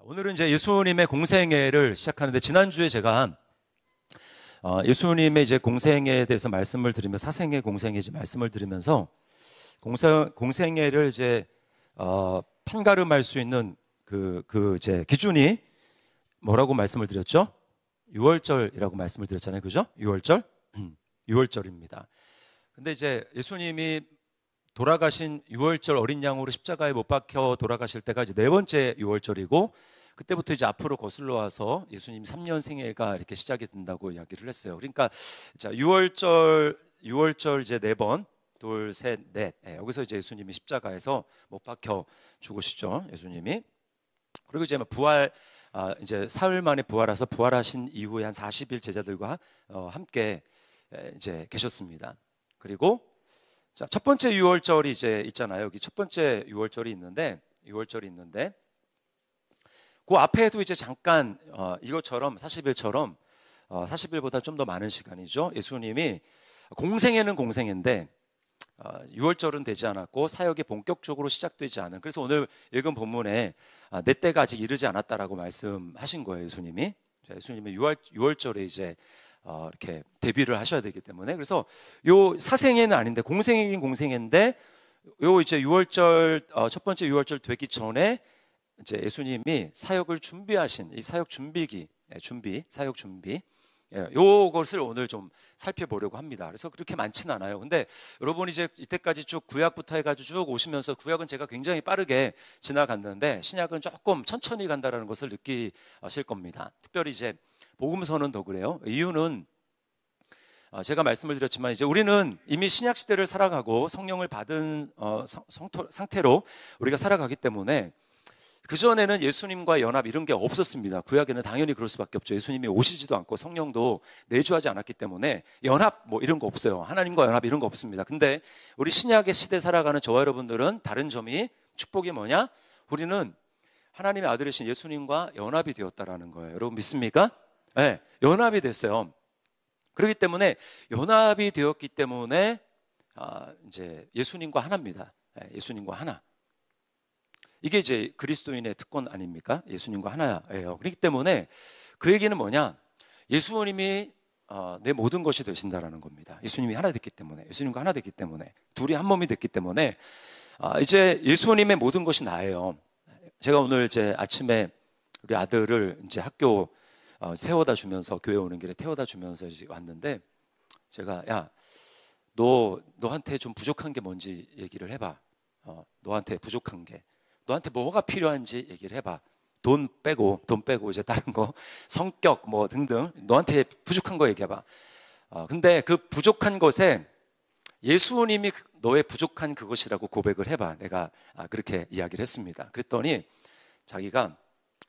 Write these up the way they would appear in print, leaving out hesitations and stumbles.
오늘은 이제 예수님의 공생애를 시작하는데, 지난주에 제가 예수님의 이제 공생애에 대해서 말씀을 드리면서, 사생애 공생애 이제 말씀을 드리면서 공생애를 이제 판가름할 수 있는 그 이제 기준이 뭐라고 말씀을 드렸죠? 유월절이라고 말씀을 드렸잖아요, 그죠? 유월절, 유월절입니다. 근데 이제 예수님이 돌아가신 유월절 어린 양으로 십자가에 못 박혀 돌아가실 때가 이제 네 번째 유월절이고, 그때부터 이제 앞으로 거슬러 와서 예수님 3년 생애가 이렇게 시작이 된다고 이야기를 했어요. 그러니까 자, 유월절 이제 네 번, 둘, 셋, 넷. 여기서 이제 예수님이 십자가에서 못 박혀 죽으시죠, 예수님이. 그리고 이제 부활, 이제 사흘 만에 부활해서 부활하신 이후에 한 40일 제자들과 함께 이제 계셨습니다. 그리고 자, 첫 번째 유월절이 이제 있잖아요. 여기 첫 번째 유월절이 있는데, 그 앞에도 이제 잠깐 이것처럼 40일처럼 40일보다 좀 더 많은 시간이죠. 예수님이 공생애는 공생애인데 유월절은 되지 않았고 사역이 본격적으로 시작되지 않은, 그래서 오늘 읽은 본문에 내 때가 아직 이르지 않았다라고 말씀하신 거예요, 예수님이. 예수님이 유월절에 이제 이렇게 데뷔를 하셔야 되기 때문에, 그래서 요 사생애는 아닌데 공생애긴 공생애인데, 요 이제 유월절 첫 번째 유월절 되기 전에 이제 예수님이 사역을 준비하신 이 사역 준비기, 사역 준비, 요것을 오늘 좀 살펴보려고 합니다. 그래서 그렇게 많지는 않아요. 근데 여러분이 이제 이때까지 쭉 구약부터 해가지고 쭉 오시면서, 구약은 제가 굉장히 빠르게 지나갔는데 신약은 조금 천천히 간다라는 것을 느끼실 겁니다. 특별히 이제 복음서는 더 그래요. 이유는 제가 말씀을 드렸지만 이제 우리는 이미 신약 시대를 살아가고 성령을 받은 상태로 우리가 살아가기 때문에, 그전에는 예수님과 연합 이런 게 없었습니다. 구약에는 당연히 그럴 수밖에 없죠. 예수님이 오시지도 않고 성령도 내주하지 않았기 때문에 연합 뭐 이런 거 없어요. 하나님과 연합 이런 거 없습니다. 근데 우리 신약의 시대 살아가는 저와 여러분들은 다른 점이, 축복이 뭐냐? 우리는 하나님의 아들이신 예수님과 연합이 되었다라는 거예요. 여러분 믿습니까? 네, 연합이 됐어요. 그렇기 때문에 연합이 되었기 때문에 이제 예수님과 하나입니다. 네, 예수님과 하나. 이게 이제 그리스도인의 특권 아닙니까? 예수님과 하나예요. 그렇기 때문에 그 얘기는 뭐냐? 예수님이 내 모든 것이 되신다라는 겁니다. 예수님이 하나 됐기 때문에, 예수님과 하나 됐기 때문에, 둘이 한 몸이 됐기 때문에 이제 예수님의 모든 것이 나예요. 제가 오늘 이제 아침에 우리 아들을 이제 학교 태워다 주면서, 교회 오는 길에 태워다 주면서 이제 왔는데, 제가 야, 너한테 좀 부족한 게 뭔지 얘기를 해봐. 너한테 부족한 게, 너한테 뭐가 필요한지 얘기를 해봐. 돈 빼고 이제 다른 거, 성격 뭐 등등, 너한테 부족한 거 얘기해봐. 근데 그 부족한 것에 예수님이 너의 부족한 그것이라고 고백을 해봐. 내가 그렇게 이야기를 했습니다. 그랬더니 자기가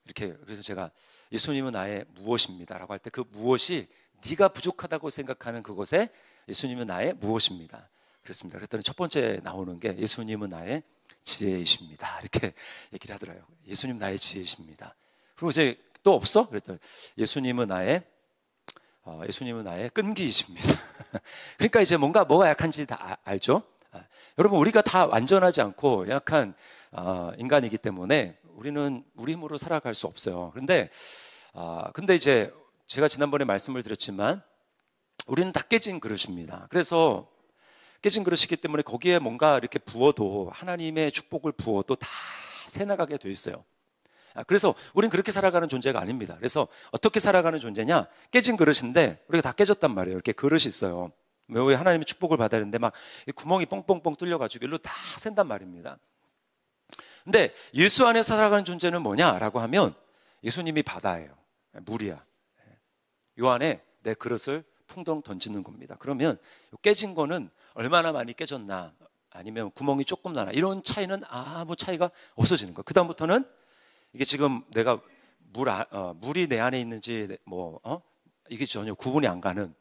이렇게, 그래서 제가 예수님은 나의 무엇입니다 라고 할 때, 그 무엇이 네가 부족하다고 생각하는 그것에 예수님은 나의 무엇입니다 그랬습니다. 그랬더니 첫 번째 나오는 게 예수님은 나의 지혜이십니다 이렇게 얘기를 하더라고요. 예수님 나의 지혜이십니다. 그리고 이제 또 없어? 그랬더니 예수님은 나의 끈기이십니다. 그러니까 이제 뭐가 약한지 다 알죠? 여러분, 우리가 다 완전하지 않고 약한 인간이기 때문에 우리는 우리 힘으로 살아갈 수 없어요. 근데 이제 제가 지난번에 말씀을 드렸지만 우리는 다 깨진 그릇입니다. 그래서 깨진 그릇이기 때문에 거기에 뭔가 이렇게 부어도, 하나님의 축복을 부어도 다 새나가게 돼 있어요. 그래서 우리는 그렇게 살아가는 존재가 아닙니다. 그래서 어떻게 살아가는 존재냐? 깨진 그릇인데 우리가 다 깨졌단 말이에요. 이렇게 그릇이 있어요. 왜 하나님의 축복을 받아야 되는데 막 구멍이 뻥뻥뻥 뚫려가지고 일로 다 샌단 말입니다. 근데 예수 안에 살아가는 존재는 뭐냐라고 하면 예수님이 바다예요. 물이야. 요 안에 내 그릇을 풍덩 던지는 겁니다. 그러면 깨진 거는 얼마나 많이 깨졌나, 아니면 구멍이 조금 나나, 이런 차이는 아무 차이가 없어지는 거예요. 그 다음부터는 이게 지금 내가 물이 내 안에 있는지 이게 전혀 구분이 안 가는,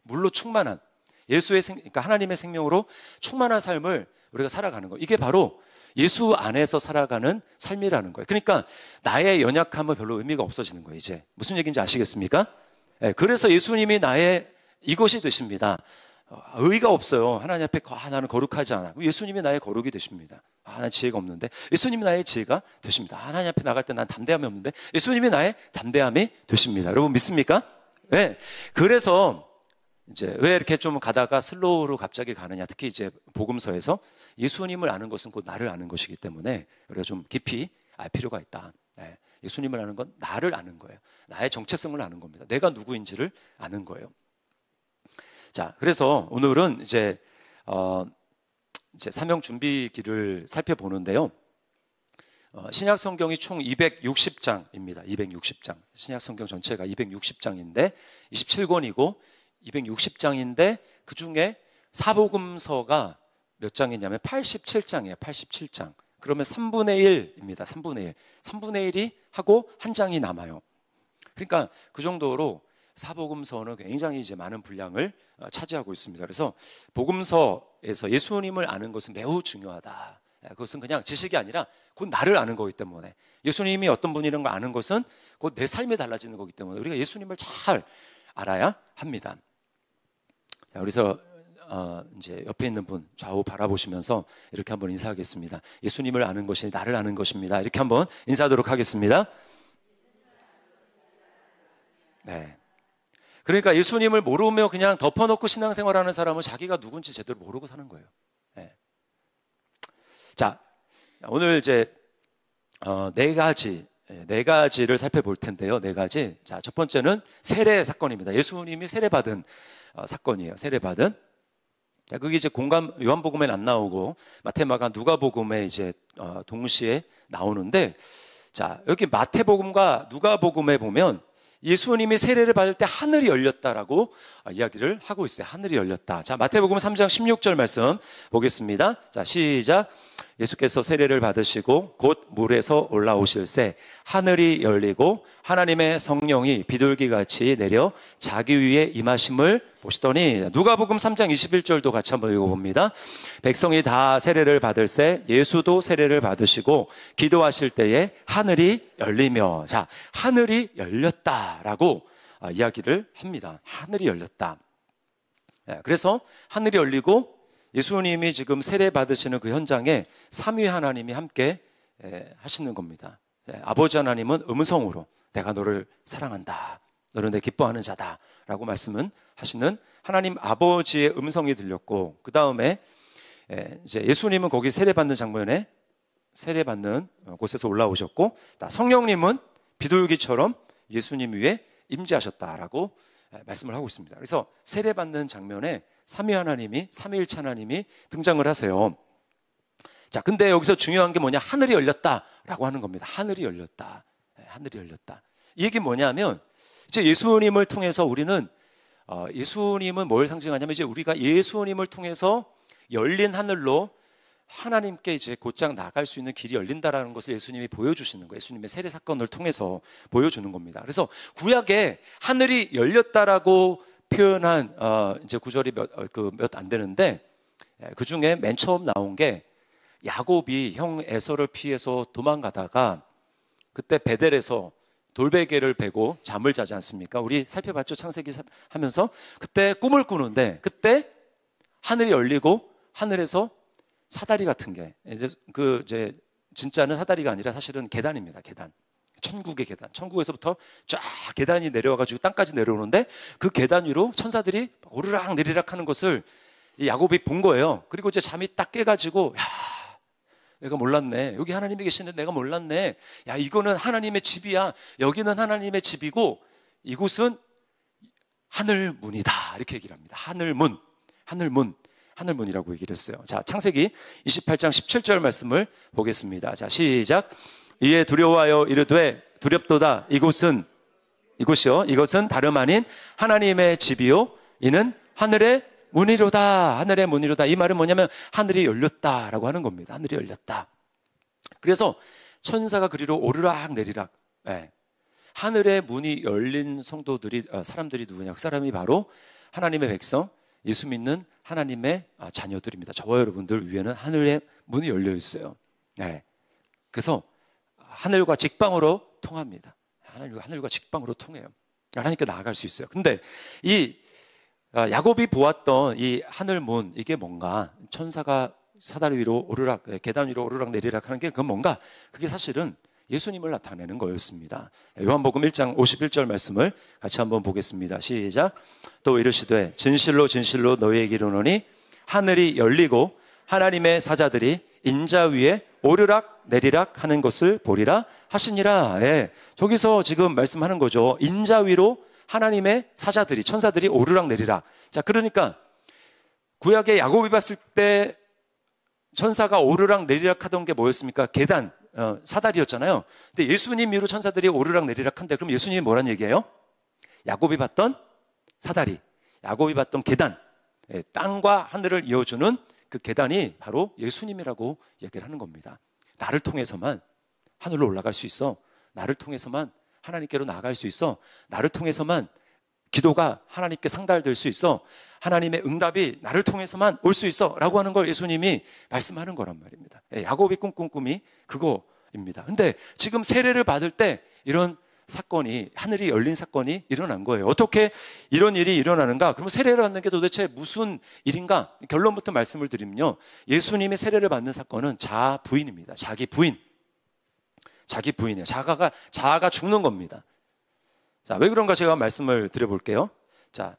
물로 충만한 그러니까 하나님의 생명으로 충만한 삶을 우리가 살아가는 거예요. 이게 바로 예수 안에서 살아가는 삶이라는 거예요. 그러니까 나의 연약함은 별로 의미가 없어지는 거예요. 이제 무슨 얘기인지 아시겠습니까? 그래서 예수님이 나의 이것이 되십니다. 의의가 없어요. 하나님 앞에 나는 거룩하지 않아. 예수님이 나의 거룩이 되십니다. 난 지혜가 없는데 예수님이 나의 지혜가 되십니다. 하나님 앞에 나갈 때 난 담대함이 없는데 예수님이 나의 담대함이 되십니다. 여러분 믿습니까? 네. 그래서 이제 왜 이렇게 좀 가다가 슬로우로 갑자기 가느냐. 특히 이제 복음서에서 예수님을 아는 것은 곧 나를 아는 것이기 때문에 우리가 좀 깊이 알 필요가 있다. 네. 예수님을 아는 건 나를 아는 거예요. 나의 정체성을 아는 겁니다. 내가 누구인지를 아는 거예요. 자, 그래서 오늘은 이제 사명 준비기를 살펴보는데요. 신약 성경이 총 260장입니다. 260장. 신약 성경 전체가 260장인데 27권이고 260장인데 그 중에 사복음서가 몇 장이냐면 87장이에요. 87장. 그러면 3분의 1입니다. 3분의 1. 3분의 1이 하고 한 장이 남아요. 그러니까 그 정도로 사복음서는 굉장히 이제 많은 분량을 차지하고 있습니다. 그래서 복음서에서 예수님을 아는 것은 매우 중요하다. 그것은 그냥 지식이 아니라 곧 나를 아는 거기 때문에 예수님이 어떤 분이라는 걸 아는 것은 곧 내 삶이 달라지는 거기 때문에 우리가 예수님을 잘 알아야 합니다. 자, 그래서 이제 옆에 있는 분 좌우 바라보시면서 이렇게 한번 인사하겠습니다. 예수님을 아는 것이 나를 아는 것입니다. 이렇게 한번 인사하도록 하겠습니다. 네. 그러니까 예수님을 모르며 그냥 덮어놓고 신앙생활하는 사람은 자기가 누군지 제대로 모르고 사는 거예요. 네. 자, 오늘 이제 네 가지를 살펴볼 텐데요. 네 가지. 자, 첫 번째는 세례 사건입니다. 예수님이 세례받은 사건이에요. 세례받은. 자, 그게 이제 요한복음에는 안 나오고 마태마가 누가복음에 이제 동시에 나오는데, 자, 여기 마태복음과 누가복음에 보면 예수님이 세례를 받을 때 하늘이 열렸다라고 이야기를 하고 있어요. 하늘이 열렸다. 자, 마태복음 3장 16절 말씀 보겠습니다. 자, 시작. 예수께서 세례를 받으시고 곧 물에서 올라오실새 하늘이 열리고 하나님의 성령이 비둘기같이 내려 자기 위에 임하심을 보시더니, 누가복음 3장 21절도 같이 한번 읽어봅니다. 백성이 다 세례를 받을새 예수도 세례를 받으시고 기도하실 때에 하늘이 열리며, 자, 하늘이 열렸다라고 이야기를 합니다. 하늘이 열렸다. 그래서 하늘이 열리고 예수님이 지금 세례 받으시는 그 현장에 삼위 하나님이 함께 하시는 겁니다. 아버지 하나님은 음성으로 내가 너를 사랑한다, 너는 내 기뻐하는 자다 라고 말씀은 하시는 하나님 아버지의 음성이 들렸고, 그 다음에 이제 예수님은 거기 세례받는 장면에 세례받는 곳에서 올라오셨고, 성령님은 비둘기처럼 예수님 위에 임재하셨다라고 말씀을 하고 있습니다. 그래서 세례받는 장면에 삼위 하나님이, 삼위일체 하나님이 등장을 하세요. 자, 근데 여기서 중요한 게 뭐냐? 하늘이 열렸다라고 하는 겁니다. 하늘이 열렸다. 하늘이 열렸다. 이 얘기는 뭐냐면, 이제 예수님을 통해서 우리는 예수님은 뭘 상징하냐면, 이제 우리가 예수님을 통해서 열린 하늘로 하나님께 이제 곧장 나갈 수 있는 길이 열린다라는 것을 예수님이 보여주시는 거예요. 예수님의 세례 사건을 통해서 보여주는 겁니다. 그래서 구약에 하늘이 열렸다라고 표현한 이제 구절이 몇 안 되는데, 그 중에 맨 처음 나온 게 야곱이 형 에서를 피해서 도망가다가 그때 베델에서 돌베개를 베고 잠을 자지 않습니까? 우리 살펴봤죠? 창세기 하면서 그때 꿈을 꾸는데, 그때 하늘이 열리고 하늘에서 사다리 같은 게, 이제 진짜는 사다리가 아니라 사실은 계단입니다. 계단. 천국의 계단. 천국에서부터 쫙 계단이 내려와가지고 땅까지 내려오는데, 그 계단 위로 천사들이 오르락 내리락 하는 것을 이 야곱이 본 거예요. 그리고 이제 잠이 딱 깨가지고, 야, 내가 몰랐네. 여기 하나님이 계시는데 내가 몰랐네. 야, 이거는 하나님의 집이야. 여기는 하나님의 집이고 이곳은 하늘문이다. 이렇게 얘기를 합니다. 하늘문. 하늘문이라고 얘기를 했어요. 자, 창세기 28장 17절 말씀을 보겠습니다. 자, 시작. 이에 두려워하여 이르되 두렵도다. 이것은 다름 아닌 하나님의 집이요 이는 하늘의 문이로다. 하늘의 문이로다. 이 말은 뭐냐면 하늘이 열렸다라고 하는 겁니다. 하늘이 열렸다. 그래서 천사가 그리로 오르락 내리락, 하늘의 문이 열린 사람들이 누구냐? 그 사람이 바로 하나님의 백성, 예수 믿는 하나님의 자녀들입니다. 저와 여러분들 위에는 하늘의 문이 열려 있어요. 그래서 하늘과 직방으로 통합니다. 하늘과 직방으로 통해요. 하나님께 나아갈 수 있어요. 근데 이 야곱이 보았던 이 하늘문, 이게 뭔가 천사가 사다리 위로 오르락, 계단 위로 오르락 내리락 하는 게 그건 뭔가? 그게 사실은 예수님을 나타내는 거였습니다. 요한복음 1장 51절 말씀을 같이 한번 보겠습니다. 시작. 또 이르시되 진실로 진실로 너희에게 이르노니 하늘이 열리고 하나님의 사자들이 인자 위에 오르락 내리락 하는 것을 보리라 하시니라. 예, 저기서 지금 말씀하는 거죠. 인자 위로 하나님의 사자들이, 천사들이 오르락 내리락. 자, 그러니까 구약의 야곱이 봤을 때 천사가 오르락 내리락 하던 게 뭐였습니까? 계단, 사다리였잖아요. 근데 예수님 위로 천사들이 오르락 내리락 한데, 그럼 예수님이 뭐란 얘기예요? 야곱이 봤던 사다리, 야곱이 봤던 계단, 땅과 하늘을 이어주는 그 계단이 바로 예수님이라고 얘기를 하는 겁니다. 나를 통해서만 하늘로 올라갈 수 있어. 나를 통해서만 하나님께로 나아갈 수 있어. 나를 통해서만 기도가 하나님께 상달될 수 있어. 하나님의 응답이 나를 통해서만 올 수 있어 라고 하는 걸 예수님이 말씀하는 거란 말입니다. 야곱이 꿈꾼 꿈이 그거입니다. 근데 지금 세례를 받을 때 이런 사건이, 하늘이 열린 사건이 일어난 거예요. 어떻게 이런 일이 일어나는가? 그럼 세례를 받는 게 도대체 무슨 일인가? 결론부터 말씀을 드리면요, 예수님이 세례를 받는 사건은 자아 부인입니다. 자기 부인, 자기 부인이에요. 자아가 죽는 겁니다. 자, 왜 그런가 제가 말씀을 드려볼게요. 자,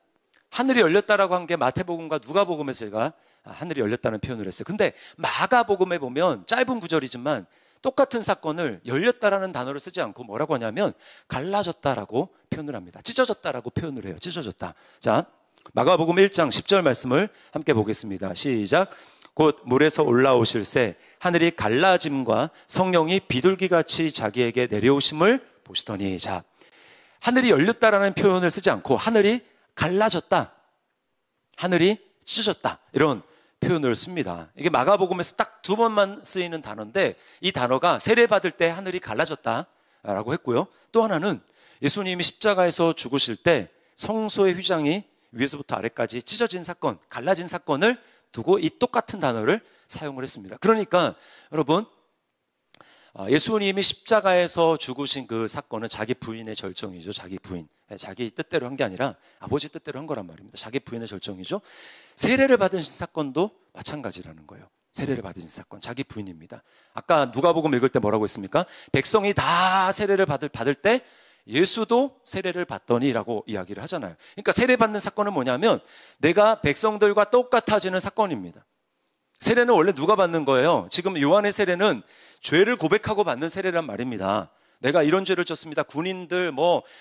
하늘이 열렸다라고 한 게 마태복음과 누가복음에서 제가 하늘이 열렸다는 표현을 했어요. 근데 마가복음에 보면 짧은 구절이지만 똑같은 사건을 열렸다라는 단어를 쓰지 않고 뭐라고 하냐면 갈라졌다라고 표현을 합니다. 찢어졌다라고 표현을 해요. 찢어졌다. 자, 마가복음 1장 10절 말씀을 함께 보겠습니다. 시작. 곧 물에서 올라오실새 하늘이 갈라짐과 성령이 비둘기같이 자기에게 내려오심을 보시더니. 자, 하늘이 열렸다라는 표현을 쓰지 않고 하늘이 갈라졌다, 하늘이 찢어졌다, 이런 표현을 씁니다. 이게 마가복음에서 딱 2번만 쓰이는 단어인데, 이 단어가 세례받을 때 하늘이 갈라졌다라고 했고요. 또 하나는 예수님이 십자가에서 죽으실 때 성소의 휘장이 위에서부터 아래까지 찢어진 사건, 갈라진 사건을 두고 이 똑같은 단어를 사용을 했습니다. 그러니까 여러분, 예수님이 십자가에서 죽으신 그 사건은 자기 부인의 절정이죠. 자기 부인, 자기 뜻대로 한 게 아니라 아버지 뜻대로 한 거란 말입니다. 자기 부인의 절정이죠. 세례를 받으신 사건도 마찬가지라는 거예요. 세례를 받으신 사건, 자기 부인입니다. 아까 누가복음 읽을 때 뭐라고 했습니까? 백성이 다 세례를 받을 때 예수도 세례를 받더니라고 이야기를 하잖아요. 그러니까 세례 받는 사건은 뭐냐면 내가 백성들과 똑같아지는 사건입니다. 세례는 원래 누가 받는 거예요? 지금 요한의 세례는 죄를 고백하고 받는 세례란 말입니다. 내가 이런 죄를 졌습니다. 군인들,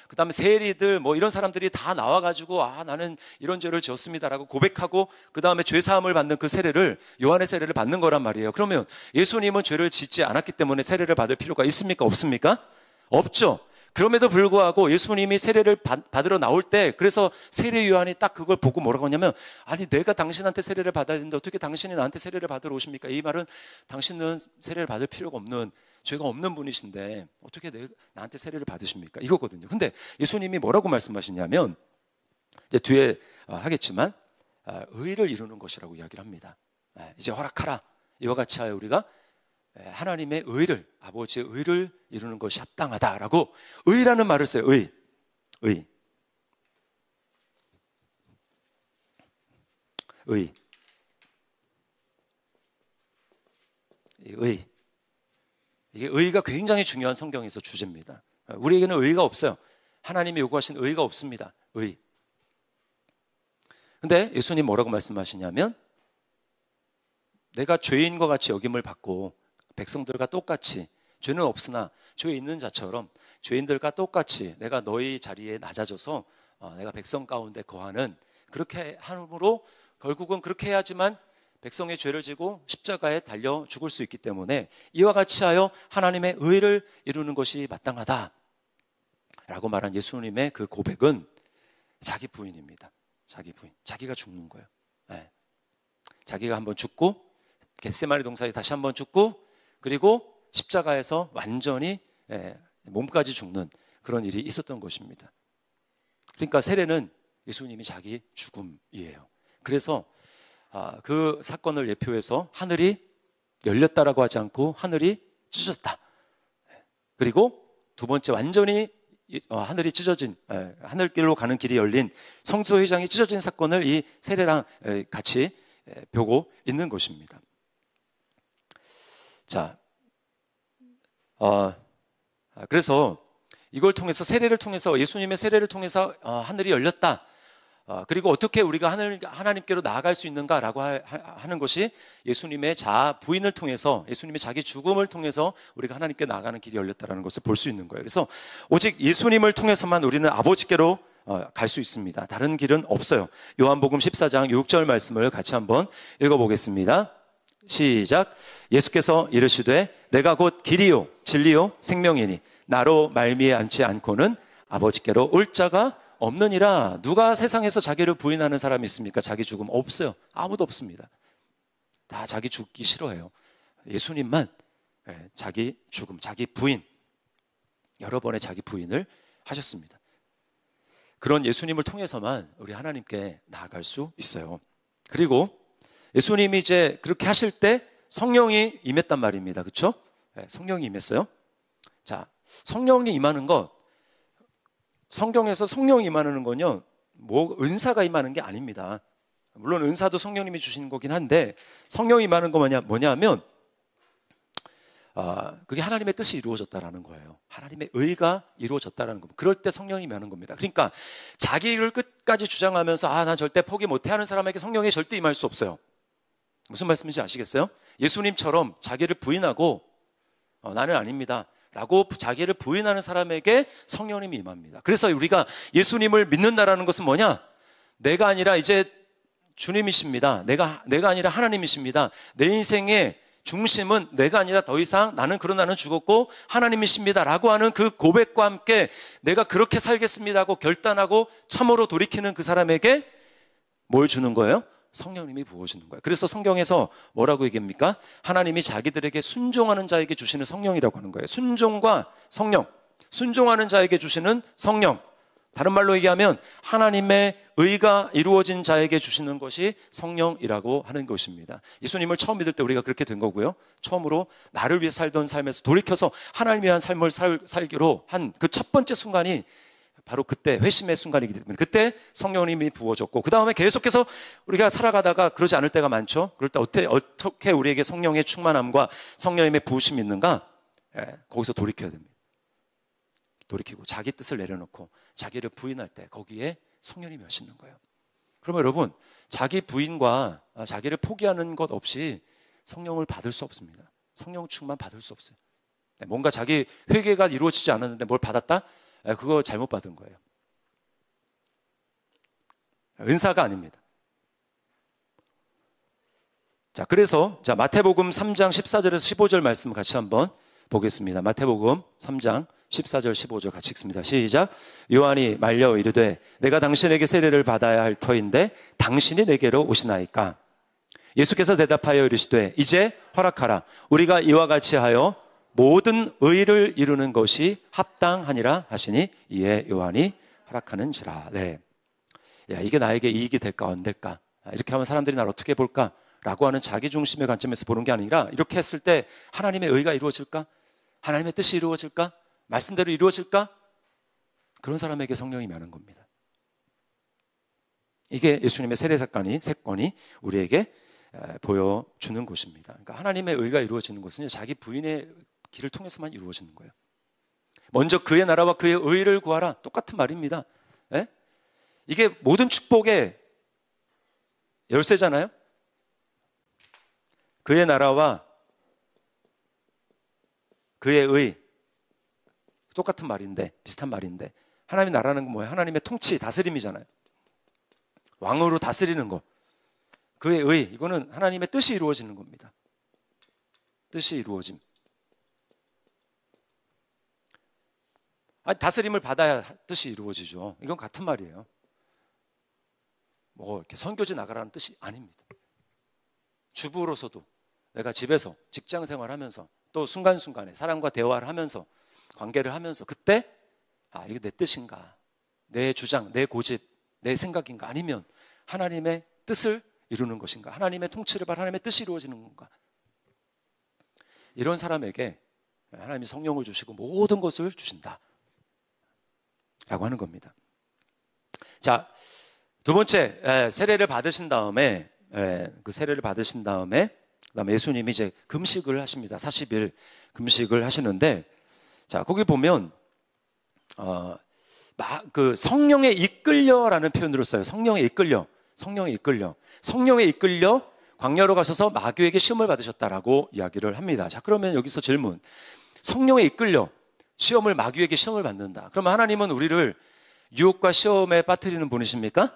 그다음에 세리들, 이런 사람들이 다 나와가지고, 나는 이런 죄를 지었습니다라고 고백하고, 그 다음에 죄 사함을 받는 그 세례를, 요한의 세례를 받는 거란 말이에요. 그러면 예수님은 죄를 짓지 않았기 때문에 세례를 받을 필요가 있습니까? 없습니까? 없죠. 그럼에도 불구하고 예수님이 세례를 받으러 나올 때, 그래서 세례 요한이 딱 그걸 보고 뭐라고 하냐면, 아니 내가 당신한테 세례를 받아야 되는데 어떻게 당신이 나한테 세례를 받으러 오십니까? 이 말은 당신은 세례를 받을 필요가 없는, 죄가 없는 분이신데 어떻게 나한테 세례를 받으십니까? 이거거든요. 근데 예수님이 뭐라고 말씀하시냐면, 이제 뒤에 하겠지만 의를 이루는 것이라고 이야기를 합니다. 이제 허락하라. 이와 같이 하여 우리가 하나님의 의를, 아버지의 의를 이루는 것이 합당하다라고 의라는 말을 써요. 의. 이게 의가 굉장히 중요한 성경에서 주제입니다. 우리에게는 의가 없어요. 하나님이 요구하신 의가 없습니다. 의. 근데 예수님 뭐라고 말씀하시냐면, 내가 죄인과 같이 여김을 받고 백성들과 똑같이, 죄는 없으나 죄 있는 자처럼 죄인들과 똑같이 내가 너희 자리에 낮아져서 내가 백성 가운데 거하는, 그렇게 함으로 결국은 그렇게 해야지만 백성의 죄를 지고 십자가에 달려 죽을 수 있기 때문에 이와 같이 하여 하나님의 의를 이루는 것이 마땅하다 라고 말한 예수님의 그 고백은 자기 부인입니다. 자기 부인, 자기가 죽는 거예요. 자기가 한번 죽고 겟세마네 동산에 다시 한번 죽고, 그리고 십자가에서 완전히 몸까지 죽는 그런 일이 있었던 것입니다. 그러니까 세례는 예수님이 자기 죽음이에요. 그래서 그 사건을 예표해서 하늘이 열렸다라고 하지 않고 하늘이 찢어졌다. 그리고 두 번째, 완전히 하늘이 찢어진, 하늘길로 가는 길이 열린, 성소회장이 찢어진 사건을 이 세례랑 같이 보고 있는 것입니다. 자, 그래서 이걸 통해서 세례를 통해서 예수님의 세례를 통해서 하늘이 열렸다. 그리고 어떻게 우리가 하나님께로 나아갈 수 있는가라고 하는 것이 예수님의 자아 부인을 통해서 예수님의 자기 죽음을 통해서 우리가 하나님께 나아가는 길이 열렸다는 것을 볼 수 있는 거예요. 그래서 오직 예수님을 통해서만 우리는 아버지께로 갈 수 있습니다. 다른 길은 없어요. 요한복음 14장 6절 말씀을 같이 한번 읽어보겠습니다. 시작. 예수께서 이르시되 내가 곧 길이요 진리요 생명이니 나로 말미암지 않고는 아버지께로 올 자가 없느니라. 누가 세상에서 자기를 부인하는 사람이 있습니까? 자기 죽음 없어요. 아무도 없습니다. 다 자기 죽기 싫어해요. 예수님만 자기 죽음, 자기 부인, 여러 번의 자기 부인을 하셨습니다. 그런 예수님을 통해서만 우리 하나님께 나아갈 수 있어요. 그리고 예수님이 이제 그렇게 하실 때 성령이 임했단 말입니다. 그렇죠? 성령이 임했어요. 자, 성령이 임하는 것, 성경에서 성령이 임하는 건요, 은사가 임하는 게 아닙니다. 물론 은사도 성령님이 주시는 거긴 한데, 성령이 임하는 거 뭐냐 하면, 그게 하나님의 뜻이 이루어졌다라는 거예요. 하나님의 의가 이루어졌다라는 겁니다. 그럴 때 성령이 임하는 겁니다. 그러니까 자기를 끝까지 주장하면서 난 절대 포기 못해 하는 사람에게 성령이 절대 임할 수 없어요. 무슨 말씀인지 아시겠어요? 예수님처럼 자기를 부인하고 나는 아닙니다 라고 자기를 부인하는 사람에게 성령님이 임합니다. 그래서 우리가 예수님을 믿는다라는 것은 뭐냐? 내가 아니라 이제 주님이십니다. 내가 아니라 하나님이십니다. 내 인생의 중심은 내가 아니라 더 이상 나는 죽었고 하나님이십니다 라고 하는 그 고백과 함께 내가 그렇게 살겠습니다 하고 결단하고 참으로 돌이키는 그 사람에게 뭘 주는 거예요? 성령님이 부어주는 거예요. 그래서 성경에서 뭐라고 얘기합니까? 하나님이 자기들에게 순종하는 자에게 주시는 성령이라고 하는 거예요. 순종과 성령, 순종하는 자에게 주시는 성령. 다른 말로 얘기하면 하나님의 의가 이루어진 자에게 주시는 것이 성령이라고 하는 것입니다. 예수님을 처음 믿을 때 우리가 그렇게 된 거고요. 처음으로 나를 위해 살던 삶에서 돌이켜서 하나님 위한 삶을 살기로 한 그 첫 번째 순간이 바로 그때 회심의 순간이기 때문에 그때 성령님이 부어졌고 그 다음에 계속해서 우리가 살아가다가 그러지 않을 때가 많죠. 그럴 때 어떻게 우리에게 성령의 충만함과 성령님의 부으심이 있는가? 거기서 돌이켜야 됩니다. 돌이키고 자기 뜻을 내려놓고 자기를 부인할 때 거기에 성령님이 하시는 거예요. 그러면 여러분, 자기 부인과 자기를 포기하는 것 없이 성령을 받을 수 없습니다. 성령 충만 받을 수 없어요. 뭔가 자기 회개가 이루어지지 않았는데 뭘 받았다? 그거 잘못 받은 거예요. 은사가 아닙니다. 자, 그래서 마태복음 3장 14절에서 15절 말씀 같이 한번 보겠습니다. 마태복음 3장 14절 15절 같이 읽습니다. 시작. 요한이 말려 이르되 내가 당신에게 세례를 받아야 할 터인데 당신이 내게로 오시나이까? 예수께서 대답하여 이르시되 이제 허락하라. 우리가 이와 같이 하여 모든 의를 이루는 것이 합당하니라 하시니 이에 요한이 허락하는지라. 네. 야, 이게 나에게 이익이 될까 안 될까? 이렇게 하면 사람들이 나를 어떻게 볼까? 라고 하는 자기 중심의 관점에서 보는 게 아니라 이렇게 했을 때 하나님의 의가 이루어질까? 하나님의 뜻이 이루어질까? 말씀대로 이루어질까? 그런 사람에게 성령이 임하는 겁니다. 이게 예수님의 세례 사건이 우리에게 보여주는 것입니다. 그러니까 하나님의 의가 이루어지는 것은 자기 부인의 길을 통해서만 이루어지는 거예요. 먼저 그의 나라와 그의 의를 구하라. 똑같은 말입니다. 예? 이게 모든 축복의 열쇠잖아요. 그의 나라와 그의 의, 똑같은 말인데, 비슷한 말인데, 하나님의 나라는 건 뭐예요? 하나님의 통치, 다스림이잖아요. 왕으로 다스리는 거. 그의 의, 이거는 하나님의 뜻이 이루어지는 겁니다. 뜻이 이루어짐. 다스림을 받아야 뜻이 이루어지죠. 이건 같은 말이에요. 뭐 이렇게 선교지 나가라는 뜻이 아닙니다. 주부로서도 내가 집에서 직장 생활하면서 또 순간순간에 사람과 대화를 하면서 관계를 하면서 그때 이게 내 뜻인가? 내 주장, 내 고집, 내 생각인가? 아니면 하나님의 뜻을 이루는 것인가? 하나님의 통치를 받아 하나님의 뜻이 이루어지는 건가? 이런 사람에게 하나님이 성령을 주시고 모든 것을 주신다 라고 하는 겁니다. 자, 두 번째, 세례를 받으신 다음에 그다음에 예수님이 이제 금식을 하십니다. 40일 금식을 하시는데, 자, 거기 보면 그 성령에 이끌려라는 표현으로 써요. 성령에 이끌려. 성령에 이끌려 광야로 가셔서 마귀에게 시험을 받으셨다라고 이야기를 합니다. 자, 그러면 여기서 질문. 성령에 이끌려 마귀에게 시험을 받는다. 그러면 하나님은 우리를 유혹과 시험에 빠뜨리는 분이십니까?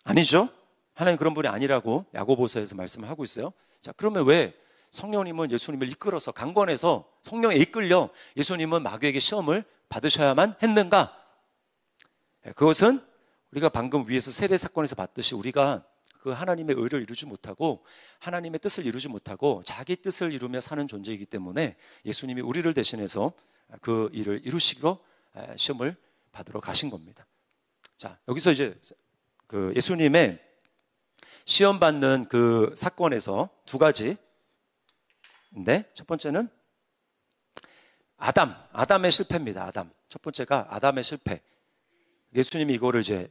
아니죠. 하나님 그런 분이 아니라고 야고보서에서 말씀을 하고 있어요. 자, 그러면 왜 성령님은 예수님을 이끌어서 강권해서 성령에 이끌려 예수님은 마귀에게 시험을 받으셔야만 했는가? 그것은 우리가 방금 위에서 세례 사건에서 봤듯이 우리가 그 하나님의 의를 이루지 못하고 하나님의 뜻을 이루지 못하고 자기 뜻을 이루며 사는 존재이기 때문에 예수님이 우리를 대신해서 그 일을 이루시기로 시험을 받으러 가신 겁니다. 자, 여기서 이제 그 예수님의 시험 받는 그 사건에서 두 가지인데, 첫 번째는 아담의 실패입니다. 첫 번째가 아담의 실패. 예수님이 이거를 이제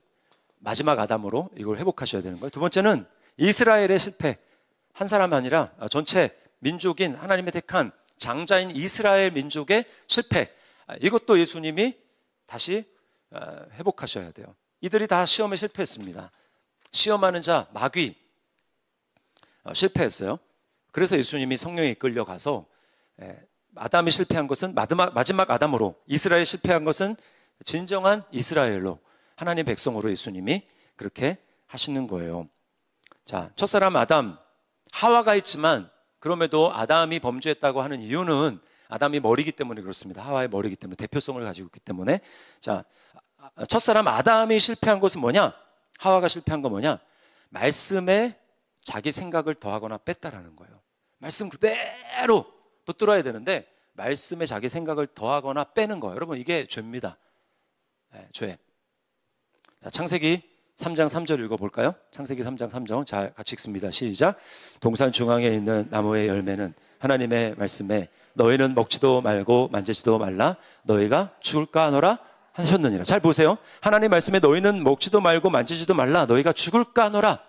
마지막 아담으로 이걸 회복하셔야 되는 거예요. 두 번째는 이스라엘의 실패. 한 사람 아니라 전체 민족인 하나님의 택한 장자인 이스라엘 민족의 실패. 이것도 예수님이 다시 회복하셔야 돼요. 이들이 다 시험에 실패했습니다. 시험하는 자 마귀 실패했어요. 그래서 예수님이 성령에 이끌려 가서 아담이 실패한 것은 마지막 아담으로, 이스라엘이 실패한 것은 진정한 이스라엘로, 하나님 백성으로 예수님이 그렇게 하시는 거예요. 자, 첫사람 아담, 하와가 있지만 그럼에도 아담이 범죄했다고 하는 이유는 아담이 머리이기 때문에 그렇습니다. 하와의 머리이기 때문에, 대표성을 가지고 있기 때문에. 자, 첫사람 아담이 실패한 것은 뭐냐? 하와가 실패한 건 뭐냐? 말씀에 자기 생각을 더하거나 뺐다라는 거예요. 말씀 그대로 붙들어야 되는데 말씀에 자기 생각을 더하거나 빼는 거예요. 여러분, 이게 죄입니다. 죄. 자, 창세기 3장 3절 읽어볼까요? 창세기 3장 3절. 자, 같이 읽습니다. 시작. 동산 중앙에 있는 나무의 열매는 하나님의 말씀에 너희는 먹지도 말고 만지지도 말라, 너희가 죽을까 하노라 하셨느니라. 잘 보세요. 하나님 말씀에 너희는 먹지도 말고 만지지도 말라, 너희가 죽을까 하노라.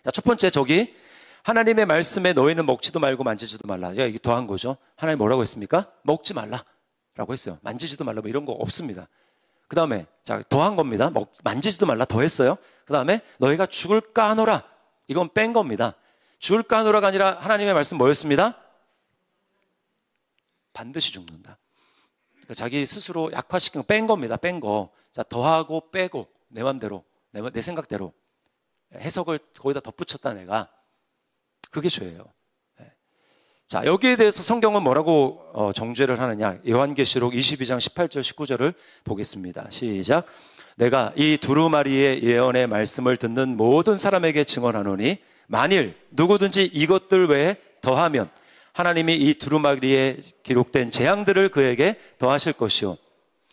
자, 첫 번째, 저기 하나님의 말씀에 너희는 먹지도 말고 만지지도 말라. 제가 이게 더한 거죠. 하나님 뭐라고 했습니까? 먹지 말라라고 했어요. 만지지도 말라, 뭐 이런 거 없습니다. 그 다음에, 자, 더한 겁니다. 만지지도 말라, 더 했어요. 그 다음에 너희가 죽을까 하노라. 이건 뺀 겁니다. 죽을까 하노라가 아니라 하나님의 말씀 뭐였습니다? 반드시 죽는다. 그러니까 자기 스스로 약화시킨 거 뺀 겁니다. 뺀 거. 자, 더하고 빼고 내 맘대로, 내 생각대로 해석을 거기다 덧붙였다 내가. 그게 죄예요. 자, 여기에 대해서 성경은 뭐라고 정죄를 하느냐? 요한계시록 22장 18절 19절을 보겠습니다. 시작. 내가 이 두루마리의 예언의 말씀을 듣는 모든 사람에게 증언하노니 만일 누구든지 이것들 외에 더하면 하나님이 이 두루마리에 기록된 재앙들을 그에게 더하실 것이요,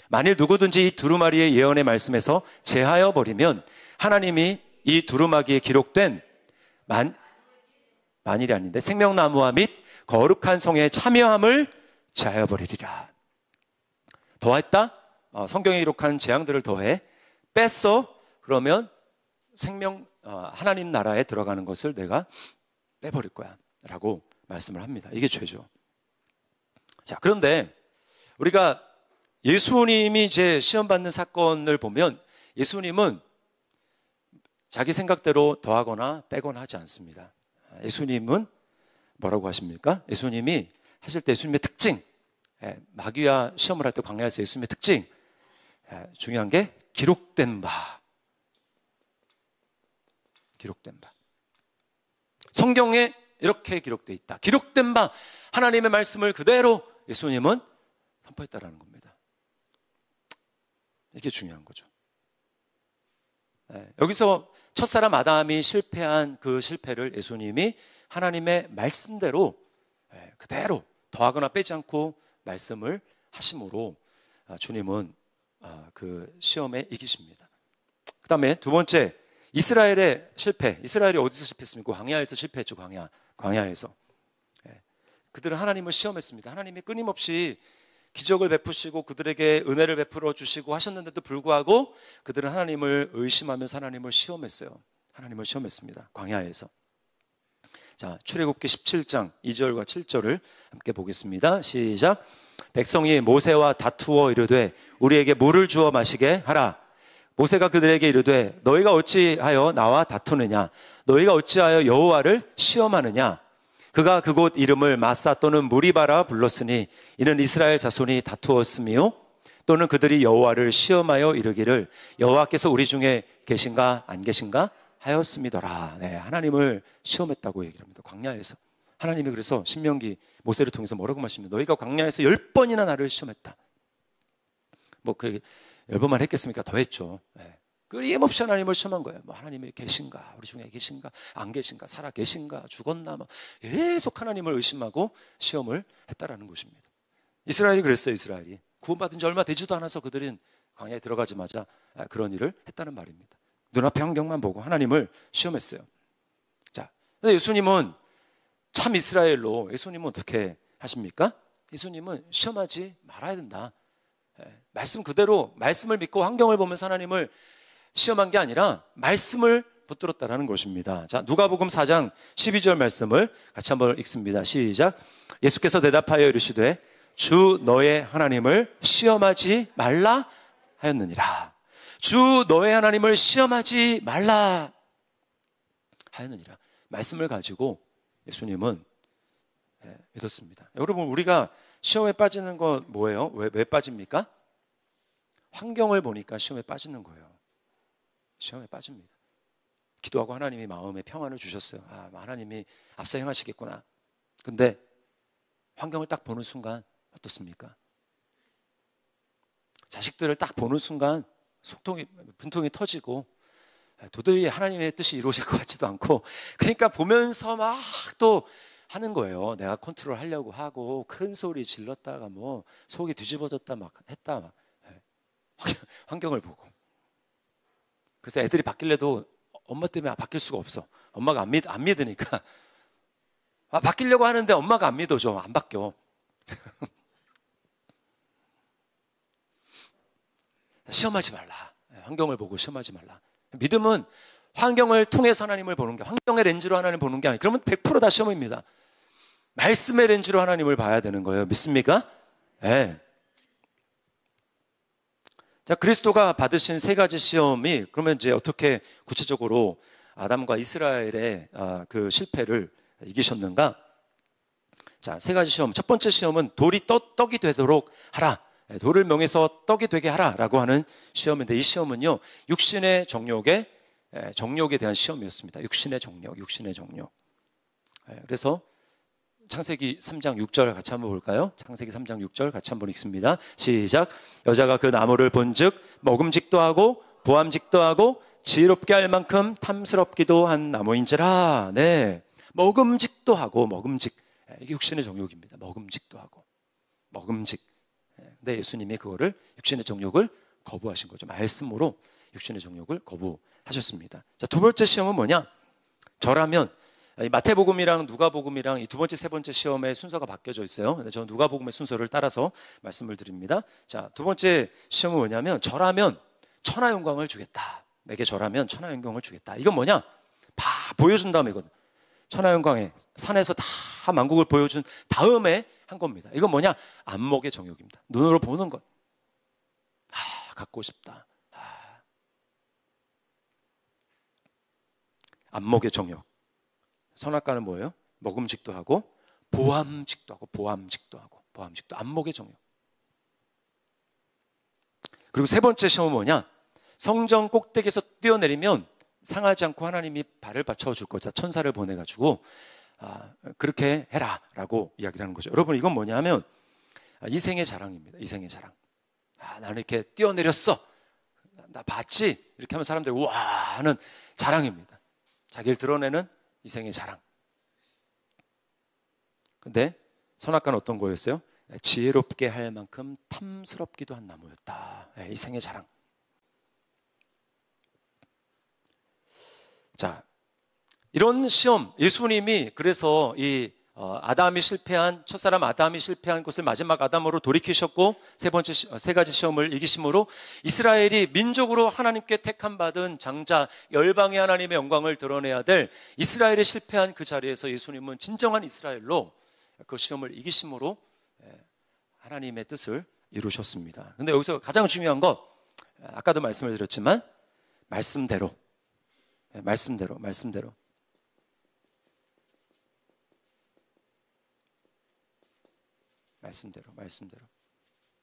만일 누구든지 이 두루마리의 예언의 말씀에서 제하여 버리면 하나님이 이 두루마기에 기록된 만일이 아닌데 생명나무와 및 거룩한 성에 참여함을 제하여 버리리라. 더했다? 성경에 기록한 재앙들을 더해. 뺐어? 그러면 하나님 나라에 들어가는 것을 내가 빼버릴 거야 라고 말씀을 합니다. 이게 죄죠. 자, 그런데 우리가 예수님이 이제 시험받는 사건을 보면 예수님은 자기 생각대로 더하거나 빼거나 하지 않습니다. 예수님은 뭐라고 하십니까? 예수님이 하실 때 예수님의 특징, 마귀와 시험을 할 때 광야에서 예수님의 특징, 중요한 게 기록된 바. 성경에 이렇게 기록되어 있다. 기록된 바, 하나님의 말씀을 그대로 예수님은 선포했다라는 겁니다. 이게 중요한 거죠. 여기서 첫사람 아담이 실패한 그 실패를 예수님이 하나님의 말씀대로 그대로 더하거나 빼지 않고 말씀을 하심으로 주님은 그 시험에 이기십니다. 그 다음에 두 번째, 이스라엘의 실패. 이스라엘이 어디서 실패했습니까? 광야에서 실패했죠. 광야에서. 그들은 하나님을 시험했습니다. 하나님이 끊임없이 기적을 베푸시고 그들에게 은혜를 베풀어 주시고 하셨는데도 불구하고 그들은 하나님을 의심하면서 하나님을 시험했어요. 하나님을 시험했습니다. 광야에서. 자, 출애굽기 17장 2절과 7절을 함께 보겠습니다. 시작. 백성이 모세와 다투어 이르되 우리에게 물을 주어 마시게 하라. 모세가 그들에게 이르되 너희가 어찌하여 나와 다투느냐? 너희가 어찌하여 여호와를 시험하느냐? 그가 그곳 이름을 마사 또는 무리바라 불렀으니 이는 이스라엘 자손이 다투었으며 또는 그들이 여호와를 시험하여 이르기를 여호와께서 우리 중에 계신가 안 계신가 하였음이더라. 네, 하나님을 시험했다고 얘기를 합니다. 광야에서. 하나님이 그래서 신명기 모세를 통해서 뭐라고 말씀합니까? 너희가 광야에서 10번이나 나를 시험했다. 뭐 그 10번만 했겠습니까? 더 했죠. 네. 끊임없이 하나님을 시험한 거예요. 뭐 하나님이 계신가? 우리 중에 계신가? 안 계신가? 살아 계신가? 죽었나? 뭐 계속 하나님을 의심하고 시험을 했다라는 것입니다. 이스라엘이 그랬어요. 이스라엘이. 구원받은 지 얼마 되지도 않아서 그들은 광야에 들어가자마자 그런 일을 했다는 말입니다. 눈앞의 환경만 보고 하나님을 시험했어요. 자, 근데 예수님은 참 이스라엘로 예수님은 어떻게 하십니까? 예수님은 시험하지 말아야 된다. 말씀 그대로 말씀을 믿고 환경을 보면서 하나님을 시험한 게 아니라 말씀을 붙들었다라는 것입니다. 자, 누가복음 4장 12절 말씀을 같이 한번 읽습니다. 시작. 예수께서 대답하여 이르시되 주 너의 하나님을 시험하지 말라 하였느니라. 주 너의 하나님을 시험하지 말라 하였느니라. 말씀을 가지고 예수님은 믿었습니다. 여러분, 우리가 시험에 빠지는 건 뭐예요? 왜 빠집니까? 환경을 보니까 시험에 빠지는 거예요. 시험에 빠집니다. 기도하고 하나님이 마음에 평안을 주셨어요. 아, 하나님이 앞서 행하시겠구나. 근데 환경을 딱 보는 순간 어떻습니까? 자식들을 딱 보는 순간 분통이 터지고 도저히 하나님의 뜻이 이루어질 것 같지도 않고, 그러니까 보면서 막 또 하는 거예요. 내가 컨트롤 하려고 하고 큰 소리 질렀다가 뭐 속이 뒤집어졌다 막 했다 막. 환경을 보고. 그래서 애들이 바뀔래도 엄마 때문에 바뀔 수가 없어. 엄마가 안 믿으니까. 바뀌려고 하는데 엄마가 안 믿어줘. 안 바뀌어. 시험하지 말라. 환경을 보고 시험하지 말라. 믿음은 환경을 통해서 하나님을 보는 게, 환경의 렌즈로 하나님을 보는 게 아니에요. 그러면 100% 다 시험입니다. 말씀의 렌즈로 하나님을 봐야 되는 거예요. 믿습니까? 네. 자, 그리스도가 받으신 세 가지 시험이 그러면 이제 어떻게 구체적으로 아담과 이스라엘의 그 실패를 이기셨는가? 자, 세 가지 시험. 첫 번째 시험은 돌이 떡이 되도록 하라. 돌을 명해서 떡이 되게 하라라고 하는 시험인데, 이 시험은요 육신의 정욕에 대한 시험이었습니다. 육신의 정욕. 그래서 창세기 3장 6절 같이 한번 볼까요? 창세기 3장 6절 같이 한번 읽습니다. 시작. 여자가 그 나무를 본즉 먹음직도 하고 보암직도 하고 지혜롭게 할 만큼 탐스럽기도 한 나무인지라. 네, 먹음직도 하고 이게 육신의 정욕입니다. 먹음직도 하고 먹음직. 근데 예수님이 그거를 육신의 정욕을 거부하신 거죠. 말씀으로 육신의 정욕을 거부하셨습니다. 자, 두 번째 시험은 뭐냐? 저라면 마태복음이랑 누가복음이랑 이 두 번째, 세 번째 시험의 순서가 바뀌어져 있어요. 근데 저는 누가복음의 순서를 따라서 말씀을 드립니다. 자, 두 번째 시험은 뭐냐면 저라면 천하 영광을 주겠다. 내게 저라면 천하 영광을 주겠다. 이건 뭐냐? 다 보여준 다음에 이거든. 천하 영광에 산에서 다 만국을 보여준 다음에 한 겁니다. 이건 뭐냐? 안목의 정욕입니다. 눈으로 보는 것. 갖고 싶다. 안목의 정욕. 선악과는 뭐예요? 먹음직도 하고 보암직도 하고 안목의 정욕. 그리고 세 번째 시험은 뭐냐? 성전 꼭대기에서 뛰어내리면 상하지 않고 하나님이 발을 받쳐줄 거자 천사를 보내가지고 그렇게 해라 라고 이야기를 하는 거죠. 여러분, 이건 뭐냐면 이생의 자랑입니다. 이생의 자랑. 나는 이렇게 뛰어내렸어, 나 봤지, 이렇게 하면 사람들이 우와 하는 자랑입니다. 자기를 드러내는 이생의 자랑. 근데 선악과는 어떤 거였어요? 지혜롭게 할 만큼 탐스럽기도 한 나무였다. 이생의 자랑. 자, 이런 시험, 예수님이 그래서 이 아담이 실패한, 첫사람 아담이 실패한 것을 마지막 아담으로 돌이키셨고, 세 가지 시험을 이기심으로 이스라엘이 민족으로 하나님께 택함 받은 장자, 열방의 하나님의 영광을 드러내야 될 이스라엘이 실패한 그 자리에서 예수님은 진정한 이스라엘로 그 시험을 이기심으로 하나님의 뜻을 이루셨습니다. 근데 여기서 가장 중요한 것, 아까도 말씀을 드렸지만 말씀대로.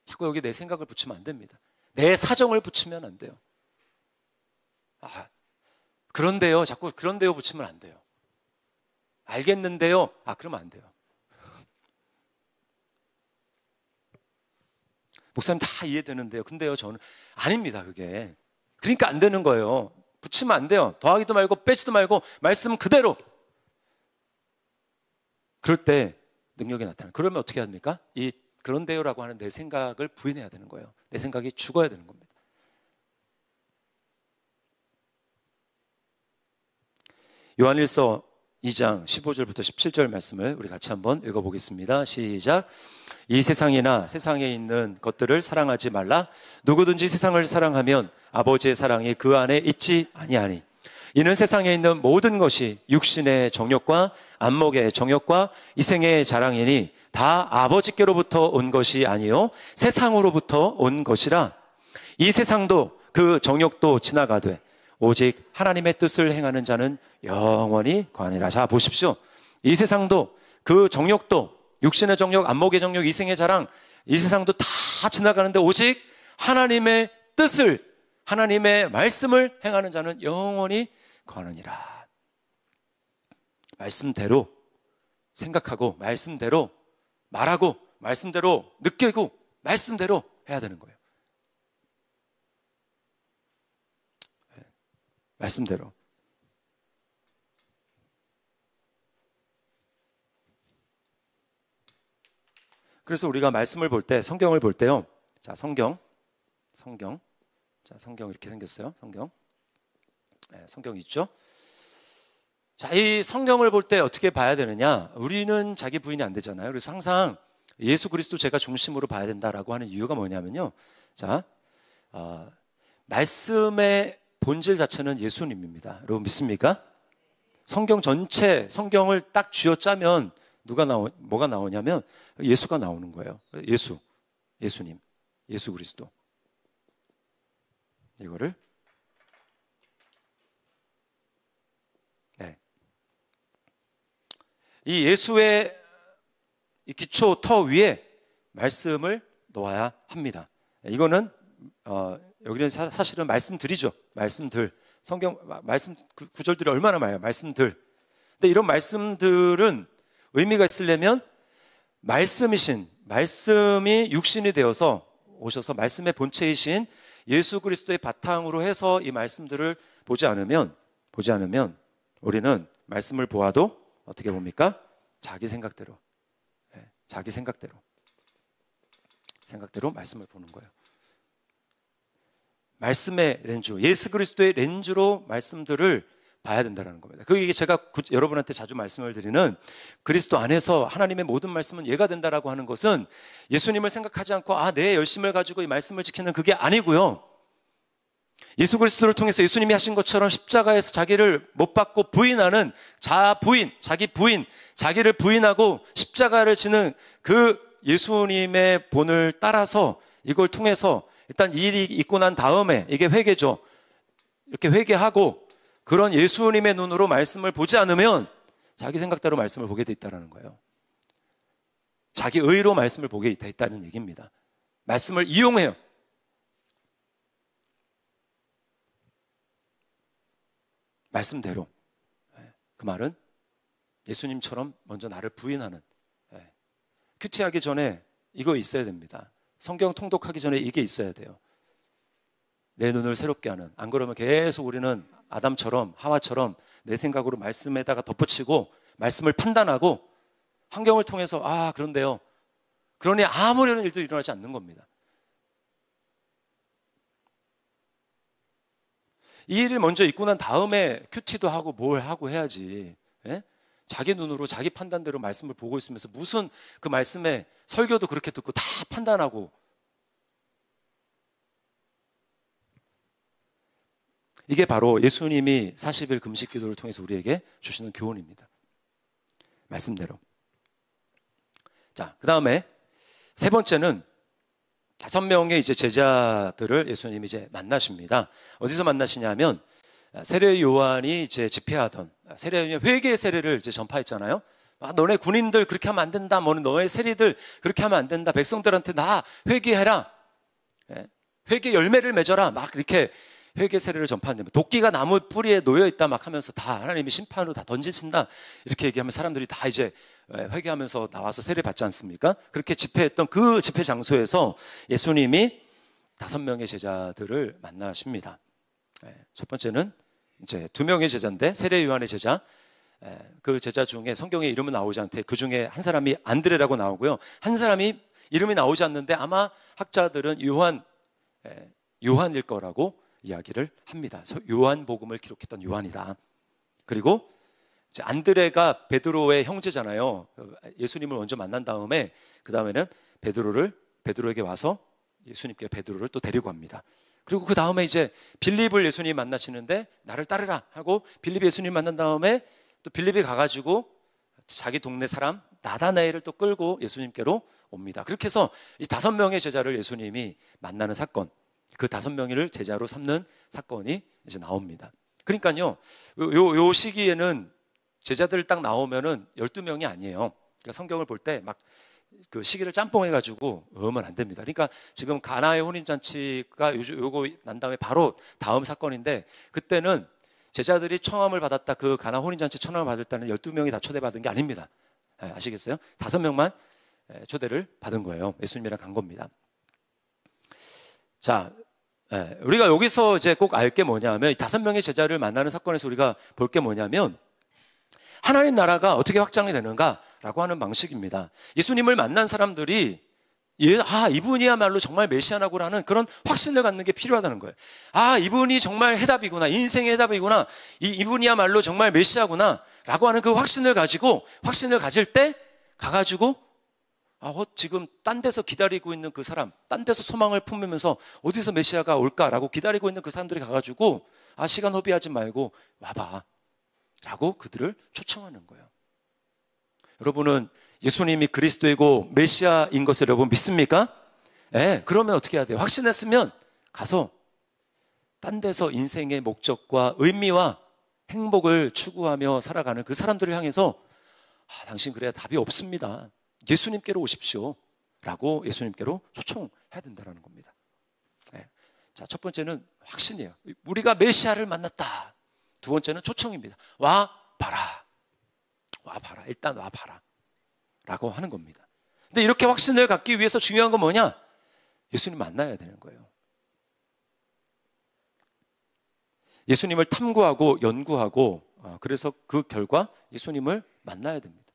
자꾸 여기 내 생각을 붙이면 안 됩니다. 내 사정을 붙이면 안 돼요. 그런데요, 자꾸 그런데요 붙이면 안 돼요. 알겠는데요, 그러면 안 돼요. 목사님 다 이해되는데요. 근데요, 저는 아닙니다, 그게. 그러니까 안 되는 거예요. 붙이면 안 돼요. 더하기도 말고 빼지도 말고 말씀 그대로. 그럴 때 능력이 나타나요. 그러면 어떻게 합니까? 이 그런데요라고 하는 내 생각을 부인해야 되는 거예요. 내 생각이 죽어야 되는 겁니다. 요한일서 2장 15절부터 17절 말씀을 우리 같이 한번 읽어보겠습니다. 시작. 이 세상이나 세상에 있는 것들을 사랑하지 말라. 누구든지 세상을 사랑하면 아버지의 사랑이 그 안에 있지 아니하니. 이는 세상에 있는 모든 것이 육신의 정욕과 안목의 정욕과 이생의 자랑이니 다 아버지께로부터 온 것이 아니요 세상으로부터 온 것이라. 이 세상도 그 정욕도 지나가되 오직 하나님의 뜻을 행하는 자는 영원히 거하니라. 자, 보십시오. 이 세상도 그 정욕도, 육신의 정욕, 안목의 정욕, 이생의 자랑, 이 세상도 다 지나가는데 오직 하나님의 뜻을, 하나님의 말씀을 행하는 자는 영원히 거하느니라. 말씀대로 생각하고, 말씀대로 말하고, 말씀대로 느끼고, 말씀대로 해야 되는 거예요. 말씀대로. 그래서 우리가 말씀을 볼 때, 성경을 볼 때요. 자, 성경. 자, 성경 이렇게 생겼어요. 성경 있죠? 자, 이 성경을 볼 때 어떻게 봐야 되느냐? 우리는 자기 부인이 안 되잖아요. 그래서 항상 예수 그리스도 제가 중심으로 봐야 된다라고 하는 이유가 뭐냐면요. 자, 말씀의 본질 자체는 예수님입니다. 여러분 믿습니까? 성경 전체, 성경을 딱 쥐어짜면 뭐가 나오냐면 예수가 나오는 거예요. 예수님, 예수 그리스도. 이거를 이 예수의 이 기초 터 위에 말씀을 놓아야 합니다. 이거는 여기는 사실은 말씀들이죠. 말씀들. 성경 말씀 구절들이 얼마나 많아요. 말씀들. 근데 이런 말씀들은 의미가 있으려면 말씀이 육신이 되어서 오셔서 말씀의 본체이신 예수 그리스도의 바탕으로 해서 이 말씀들을 보지 않으면 우리는 말씀을 보아도 어떻게 봅니까? 자기 생각대로 말씀을 보는 거예요. 말씀의 렌즈, 예수 그리스도의 렌즈로 말씀들을 봐야 된다는 겁니다. 그게 제가 여러분한테 자주 말씀을 드리는 그리스도 안에서 하나님의 모든 말씀은 예가 된다라고 하는 것은 예수님을 생각하지 않고 내 열심을 가지고 이 말씀을 지키는 그게 아니고요. 예수 그리스도를 통해서 예수님이 하신 것처럼 십자가에서 자기를 못 박고 부인하는 자기 부인, 자기를 부인하고 십자가를 지는 그 예수님의 본을 따라서 이걸 통해서 일단 이 일이 있고 난 다음에 이게 회개죠. 이렇게 회개하고 그런 예수님의 눈으로 말씀을 보지 않으면 자기 생각대로 말씀을 보게 돼 있다는 거예요. 자기 의로 말씀을 보게 돼 있다는 얘기입니다. 말씀을 이용해요. 말씀대로. 그 말은 예수님처럼 먼저 나를 부인하는, 큐티하기 전에 이거 있어야 됩니다. 성경 통독하기 전에 이게 있어야 돼요. 내 눈을 새롭게 하는. 안 그러면 계속 우리는 아담처럼 하와처럼 내 생각으로 말씀에다가 덧붙이고 말씀을 판단하고 환경을 통해서 그런데요. 그러니 아무런 일도 일어나지 않는 겁니다. 이 일을 먼저 있고 난 다음에 큐티도 하고 뭘 하고 해야지. 자기 눈으로 자기 판단대로 말씀을 보고 있으면서 무슨 그 말씀에 설교도 그렇게 듣고 다 판단하고, 이게 바로 예수님이 40일 금식 기도를 통해서 우리에게 주시는 교훈입니다. 말씀대로. 자, 그 다음에 세 번째는 5명의 이제 제자들을 예수님이 이제 만나십니다. 어디서 만나시냐면 세례 요한이 이제 집회하던, 세례 요한이 회개의 세례를 이제 전파했잖아요. 너네 군인들 그렇게 하면 안 된다. 너의 세리들 그렇게 하면 안 된다. 백성들한테 나 회개해라. 회개 열매를 맺어라. 막 이렇게 회개 세례를 전파하는데, 도끼가 나무 뿌리에 놓여 있다 막 하면서 다 하나님이 심판으로 다 던지신다 이렇게 얘기하면 사람들이 다 이제 회개하면서 나와서 세례 받지 않습니까? 그렇게 집회했던 그 집회 장소에서 예수님이 5명의 제자들을 만나십니다. 첫 번째는 이제 2명의 제자인데, 세례 요한의 제자. 그 제자 중에 성경에 이름은 나오지 않대. 그 중에 한 사람이 안드레라고 나오고요. 한 사람이 이름이 나오지 않는데 아마 학자들은 요한일 거라고 이야기를 합니다. 요한복음을 기록했던 요한이다. 그리고 이제 안드레가 베드로의 형제잖아요. 예수님을 먼저 만난 다음에 그 다음에는 베드로에게 와서 예수님께 베드로를 또 데리고 갑니다. 그리고 그 다음에 이제 빌립을 예수님 만나시는데 나를 따르라 하고 빌립이 예수님 만난 다음에 또 빌립이 가가지고 자기 동네 사람 나다나엘을 또 끌고 예수님께로 옵니다. 그렇게 해서 이 5명의 제자를 예수님이 만나는 사건, 그 5명을 제자로 삼는 사건이 이제 나옵니다. 그러니까요, 요 시기에는 제자들 딱 나오면은 12명이 아니에요. 그러니까 성경을 볼 때 막 그 시기를 짬뽕해가지고 외우면 안 됩니다. 그러니까 지금 가나의 혼인잔치가 요거 난 다음에 바로 다음 사건인데, 그때는 제자들이 청함을 받았다, 그 가나 혼인잔치 청함을 받을 때는 12명이 다 초대받은 게 아닙니다. 아시겠어요? 5명만 초대를 받은 거예요. 예수님이랑 간 겁니다. 자, 우리가 여기서 이제 꼭 알 게 뭐냐면, 5명의 제자를 만나는 사건에서 우리가 볼 게 뭐냐면, 하나님 나라가 어떻게 확장이 되는가라고 하는 방식입니다. 예수님을 만난 사람들이 이분이야말로 정말 메시아라고라는 그런 확신을 갖는 게 필요하다는 거예요. 이분이 정말 해답이구나, 인생의 해답이구나, 이분이야말로 정말 메시아구나 라고 하는 그 확신을 가질 때 가가지고 지금 딴 데서 기다리고 있는 그 사람, 딴 데서 소망을 품으면서 어디서 메시아가 올까라고 기다리고 있는 그 사람들이 가가지고 시간 허비하지 말고 와봐 라고 그들을 초청하는 거예요. 여러분은 예수님이 그리스도이고 메시아인 것을 여러분 믿습니까? 그러면 어떻게 해야 돼요? 확신했으면 가서 딴 데서 인생의 목적과 의미와 행복을 추구하며 살아가는 그 사람들을 향해서 당신 그래야 답이 없습니다, 예수님께로 오십시오 라고 예수님께로 초청해야 된다는 겁니다. 자, 첫 번째는 확신이에요. 우리가 메시아를 만났다. 두 번째는 초청입니다. 와 봐라. 일단 와 봐라 라고 하는 겁니다. 근데 이렇게 확신을 갖기 위해서 중요한 건 뭐냐? 예수님 만나야 되는 거예요. 예수님을 탐구하고 연구하고, 그래서 그 결과 예수님을 만나야 됩니다.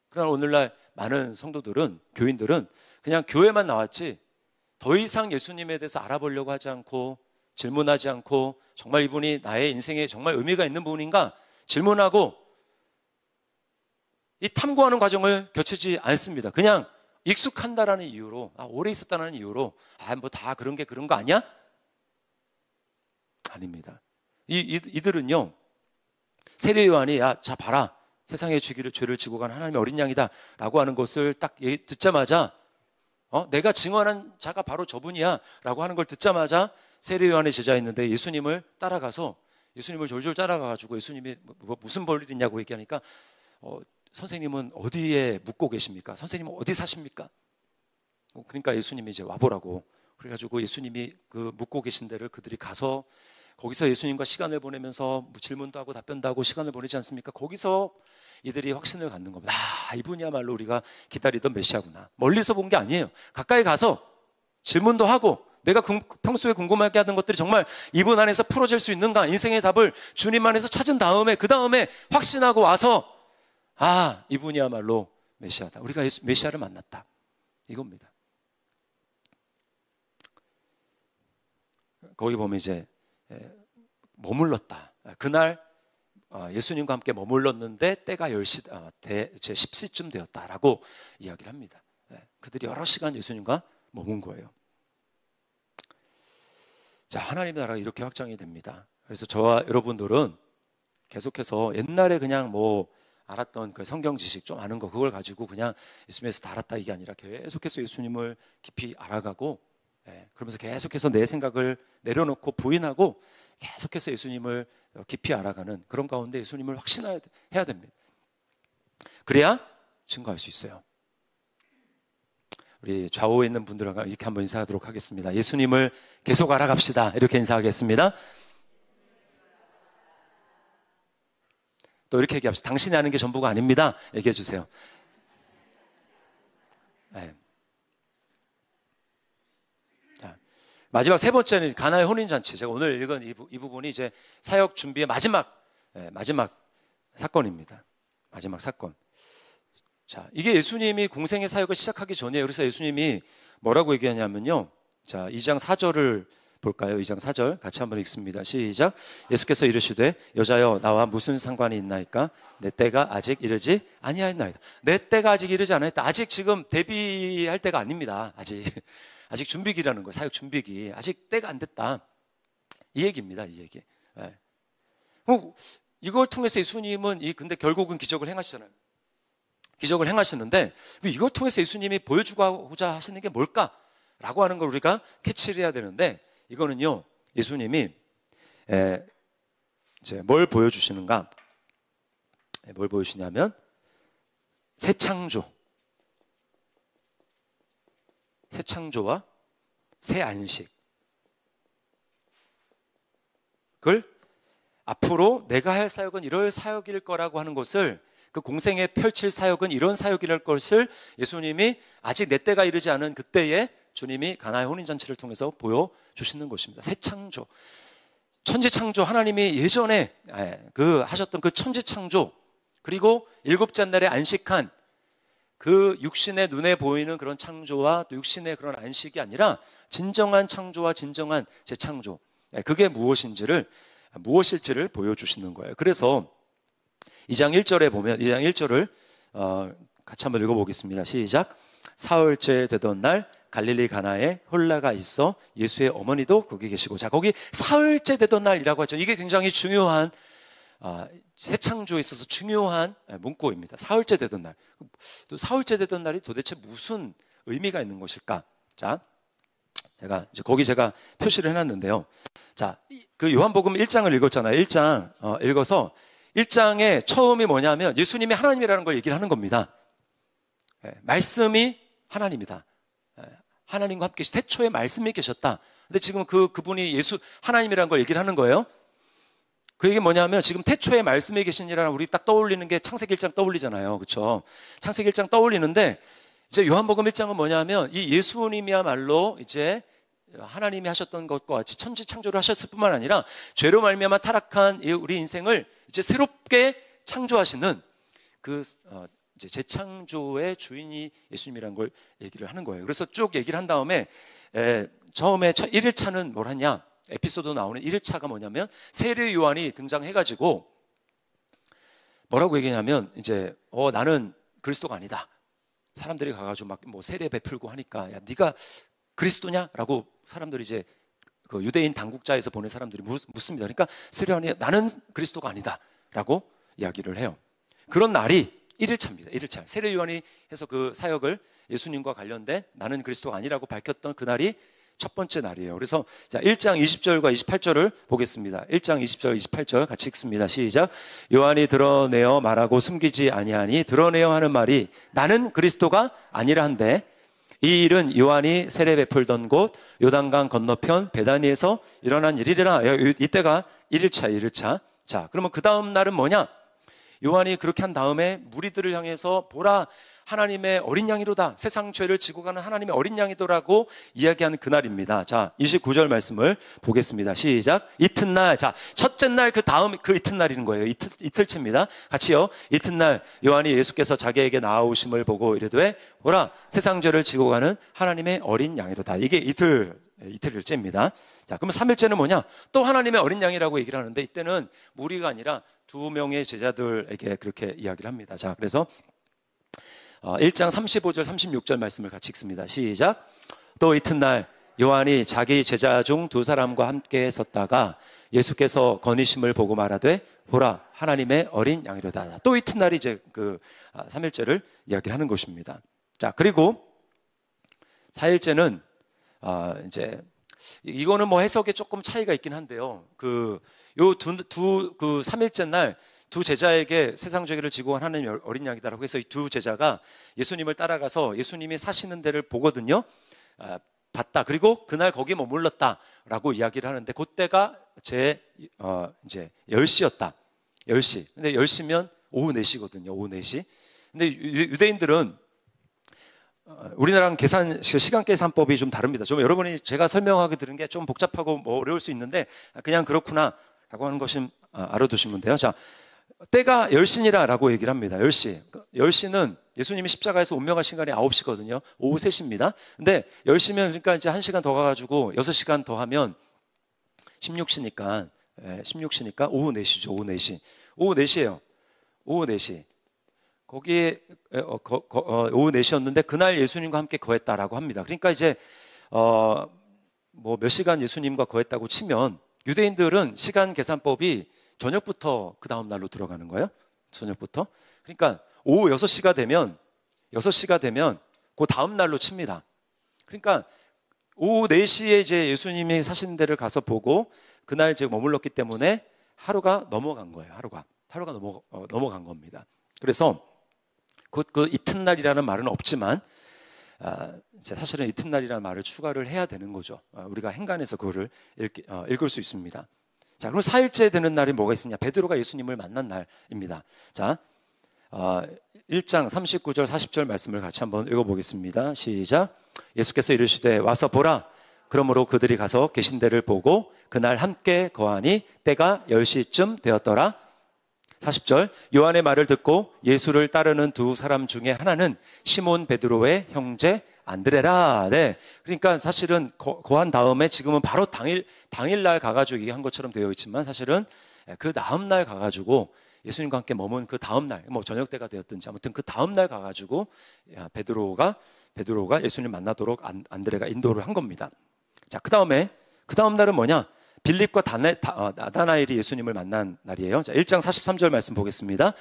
그러나 오늘날 많은 성도들은, 교인들은 그냥 교회만 나왔지 더 이상 예수님에 대해서 알아보려고 하지 않고, 질문하지 않고, 정말 이분이 나의 인생에 정말 의미가 있는 분인가 질문하고, 이 탐구하는 과정을 거치지 않습니다. 그냥 익숙한다라는 이유로, 오래 있었다는 이유로 뭐 다 그런 거 아니야? 아닙니다. 이들은요, 세례 요한이 자 봐라, 세상의 죄를 지고 간 하나님의 어린 양이다 라고 하는 것을 딱 듣자마자 내가 증언한 자가 바로 저분이야 라고 하는 걸 듣자마자 세례 요한의 제자였는데 예수님을 따라가서, 예수님을 졸졸 따라가가지고 예수님이 무슨 볼 일 있냐고 얘기하니까 선생님은 어디에 묵고 계십니까? 선생님은 어디 사십니까? 그러니까 예수님이 이제 와보라고, 그래가지고 예수님이 그 묵고 계신 데를 그들이 가서 거기서 예수님과 시간을 보내면서 질문도 하고 답변도 하고 시간을 보내지 않습니까? 거기서 이들이 확신을 갖는 겁니다. 이분이야말로 우리가 기다리던 메시아구나. 멀리서 본 게 아니에요. 가까이 가서 질문도 하고, 내가 평소에 궁금하게 하던 것들이 정말 이분 안에서 풀어질 수 있는가, 인생의 답을 주님 안에서 찾은 다음에 그 다음에 확신하고 와서 이분이야말로 메시아다, 우리가 메시아를 만났다, 이겁니다. 거기 보면 이제 머물렀다. 그날 예수님과 함께 머물렀는데 때가 10시쯤 되었다라고 이야기를 합니다. 그들이 여러 시간 예수님과 머문 거예요. 자, 하나님의 나라가 이렇게 확장이 됩니다. 그래서 저와 여러분들은 계속해서 옛날에 그냥 뭐 알았던 그 성경 지식 좀 아는 거 그걸 가지고 그냥 예수님에서 다 알았다 이게 아니라 계속해서 예수님을 깊이 알아가고, 그러면서 계속해서 내 생각을 내려놓고 부인하고 계속해서 예수님을 깊이 알아가는 그런 가운데 예수님을 확신해야 됩니다. 그래야 증거할 수 있어요. 우리 좌우에 있는 분들과 이렇게 한번 인사하도록 하겠습니다. 예수님을 계속 알아갑시다. 이렇게 인사하겠습니다. 또 이렇게 얘기합시다. 당신이 아는 게 전부가 아닙니다. 얘기해 주세요. 네. 자, 마지막 세 번째는 가나의 혼인잔치. 제가 오늘 읽은 이 부분이 이제 사역 준비의 마지막 사건입니다. 마지막 사건. 자, 이게 예수님이 공생의 사역을 시작하기 전이에요. 그래서 예수님이 뭐라고 얘기하냐면요. 자, 2장 4절을 볼까요? 2장 4절 같이 한번 읽습니다. 시작. 예수께서 이르시되 여자여 나와 무슨 상관이 있나이까? 내 때가 아직 이르지 아니하였나이다. 내 때가 아직 이르지 않았다. 아직 지금 데뷔할 때가 아닙니다. 아직 준비기라는 거예요. 사역 준비기. 아직 때가 안 됐다. 이 얘기입니다. 이 얘기. 네. 이걸 통해서 예수님은 근데 결국은 기적을 행하시잖아요. 기적을 행하시는데 이걸 통해서 예수님이 보여주고자 하시는 게 뭘까라고 하는 걸 우리가 캐치를 해야 되는데, 이거는요 예수님이 이제 뭘 보여주시는가? 뭘 보여주시냐면 새 창조와 새 안식. 그걸 앞으로 내가 할 사역은 이럴 사역일 거라고 하는 것을, 그 공생에 펼칠 사역은 이런 사역이랄 것을 예수님이 아직 내 때가 이르지 않은 그때에 주님이 가나의 혼인잔치를 통해서 보여주시는 것입니다. 새 창조, 천지창조, 하나님이 예전에 하셨던 그 천지창조, 그리고 일곱째 날에 안식한 그 육신의 눈에 보이는 그런 창조와 또 육신의 그런 안식이 아니라 진정한 창조와 진정한 재창조, 그게 무엇일지를 보여주시는 거예요. 그래서 2장 1절에 보면, 2장 1절을 같이 한번 읽어보겠습니다. 시작. 사흘째 되던 날 갈릴리 가나에 홀라가 있어 예수의 어머니도 거기 계시고. 자, 거기 사흘째 되던 날이라고 하죠. 이게 굉장히 중요한, 새 창조에 있어서 중요한 문구입니다. 사흘째 되던 날. 또 사흘째 되던 날이 도대체 무슨 의미가 있는 것일까? 자, 거기 제가 표시를 해놨는데요. 자, 그 요한복음 1장을 읽었잖아요. 1장 읽어서 1장의 처음이 뭐냐면 예수님이 하나님이라는 걸 얘기를 하는 겁니다. 말씀이 하나님이다. 하나님과 함께 태초에 말씀이 계셨다. 근데 지금 그분이 하나님이라는 걸 얘기를 하는 거예요. 그 얘기 뭐냐면 지금 태초에 말씀이 계시니라는, 우리 딱 떠올리는 게 창세기 1장 떠올리잖아요. 그렇죠? 창세기 1장 떠올리는데 이제 요한복음 1장은 뭐냐면 이 예수님이야말로 이제 하나님이 하셨던 것과 같이 천지 창조를 하셨을 뿐만 아니라 죄로 말미암아 타락한 우리 인생을 이제 새롭게 창조하시는 이제 재창조의 주인이 예수님이라는 걸 얘기를 하는 거예요. 그래서 쭉 얘기를 한 다음에 처음에 1일차는 뭘 하냐? 에피소드 나오는 1일차가 뭐냐면 세례 요한이 등장해가지고 뭐라고 얘기하냐면 이제 나는 그리스도가 아니다. 사람들이 가가지고 막 뭐 세례 베풀고 하니까 야 네가 그리스도냐라고 사람들이 이제 그 유대인 당국자에서 보낸 사람들이 묻습니다. 그러니까 세례 요한이 나는 그리스도가 아니다라고 이야기를 해요. 그런 날이 1일차입니다. 1일차. 세례 요한이 해서 그 사역을 예수님과 관련된 나는 그리스도가 아니라고 밝혔던 그날이 첫 번째 날이에요. 그래서 자, 1장 20절과 28절을 보겠습니다. 1장 20절 28절 같이 읽습니다. 시작. 요한이 드러내어 말하고 숨기지 아니하니 드러내어 하는 말이 나는 그리스도가 아니라 한데, 이 일은 요한이 세례 베풀던 곳 요단강 건너편 베다니에서 일어난 일이라. 이때가 1일차. 자, 그러면 그 다음 날은 뭐냐? 요한이 그렇게 한 다음에 무리들을 향해서 보라 하나님의 어린 양이로다, 세상 죄를 지고 가는 하나님의 어린 양이더라고 이야기하는 그날입니다. 자, 29절 말씀을 보겠습니다. 시작. 이튿날, 자, 첫째 날 그 다음 그 이튿날인 거예요. 이틀째입니다. 같이요. 이튿날 요한이 예수께서 자기에게 나아오심을 보고 이르되 보라 세상 죄를 지고 가는 하나님의 어린 양이로다. 이게 이틀 이틀일째입니다. 자, 그러면 3일째는 뭐냐? 또 하나님의 어린 양이라고 얘기를 하는데 이때는 무리가 아니라 2명의 제자들에게 그렇게 이야기를 합니다. 자, 그래서 1장 35절 36절 말씀을 같이 읽습니다. 시작. 또 이튿날 요한이 자기 제자 중 2사람과 함께 섰다가 예수께서 거니심을 보고 말하되 보라 하나님의 어린 양이로다. 또 이튿날이 이제 그 3일째를 이야기를 하는 것입니다. 자, 그리고 4일째는 이제 이거는 뭐 해석에 조금 차이가 있긴 한데요. 그 3일째 날 두 제자에게 세상 죄를 지고 하나님의 어린 양이다라고 해서 이 두 제자가 예수님을 따라가서 예수님이 사시는 데를 보거든요. 봤다. 그리고 그날 거기에 머물렀다라고 이야기를 하는데 그때가 이제 10시였다. 10시. 근데 10시면 오후 4시거든요. 오후 4시. 근데 유대인들은 우리나라랑 시간 계산법이 좀 다릅니다. 좀 여러분이 제가 설명하게 들은 게 좀 복잡하고 뭐 어려울 수 있는데 그냥 그렇구나라고 하는 것은 알아두시면 돼요. 자, 때가 10시니라라고 얘기를 합니다. 10시. 10시는 예수님이 십자가에서 운명하신 시간이 9시거든요. 오후 3시입니다. 근데 10시면 그러니까 이제 1시간 더 가가지고 6시간 더 하면 16시니까 오후 4시죠. 오후 4시. 오후 4시예요. 오후 4시. 거기에 오후 4시였는데 그날 예수님과 함께 거했다라고 합니다. 그러니까 이제 뭐 몇 시간 예수님과 거했다고 치면 유대인들은 시간 계산법이 저녁부터 그 다음 날로 들어가는 거예요. 저녁부터. 그러니까 오후 6시가 되면 그 다음 날로 칩니다. 그러니까 오후 4시에 이제 예수님이 사시는 데를 가서 보고 그날 이제 머물렀기 때문에 하루가 넘어간 거예요. 하루가 넘어간 겁니다. 그래서 그 이튿날이라는 말은 없지만 사실은 이튿날이라는 말을 추가를 해야 되는 거죠. 우리가 행간에서 그거를 읽을 수 있습니다. 자, 그럼 4일째 되는 날이 뭐가 있으냐? 베드로가 예수님을 만난 날입니다. 자, 1장 39절 40절 말씀을 같이 한번 읽어보겠습니다. 시작. 예수께서 이르시되 와서 보라. 그러므로 그들이 가서 계신 데를 보고 그날 함께 거하니 때가 10시쯤 되었더라. 40절. 요한의 말을 듣고 예수를 따르는 2사람 중에 하나는 시몬 베드로의 형제 안드레라. 네. 그러니까 사실은 거한 다음에 지금은 바로 당일날 가가지고 얘기한 것처럼 되어 있지만 사실은 그 다음날 가가지고 예수님과 함께 머문 그 다음날, 뭐 저녁 때가 되었든지 아무튼 그 다음날 가가지고 베드로가 예수님 만나도록 안드레가 인도를 한 겁니다. 자, 그 다음 날은 뭐냐? 빌립과 나다나엘이 예수님을 만난 날이에요. 자, 1장 43절 말씀 보겠습니다.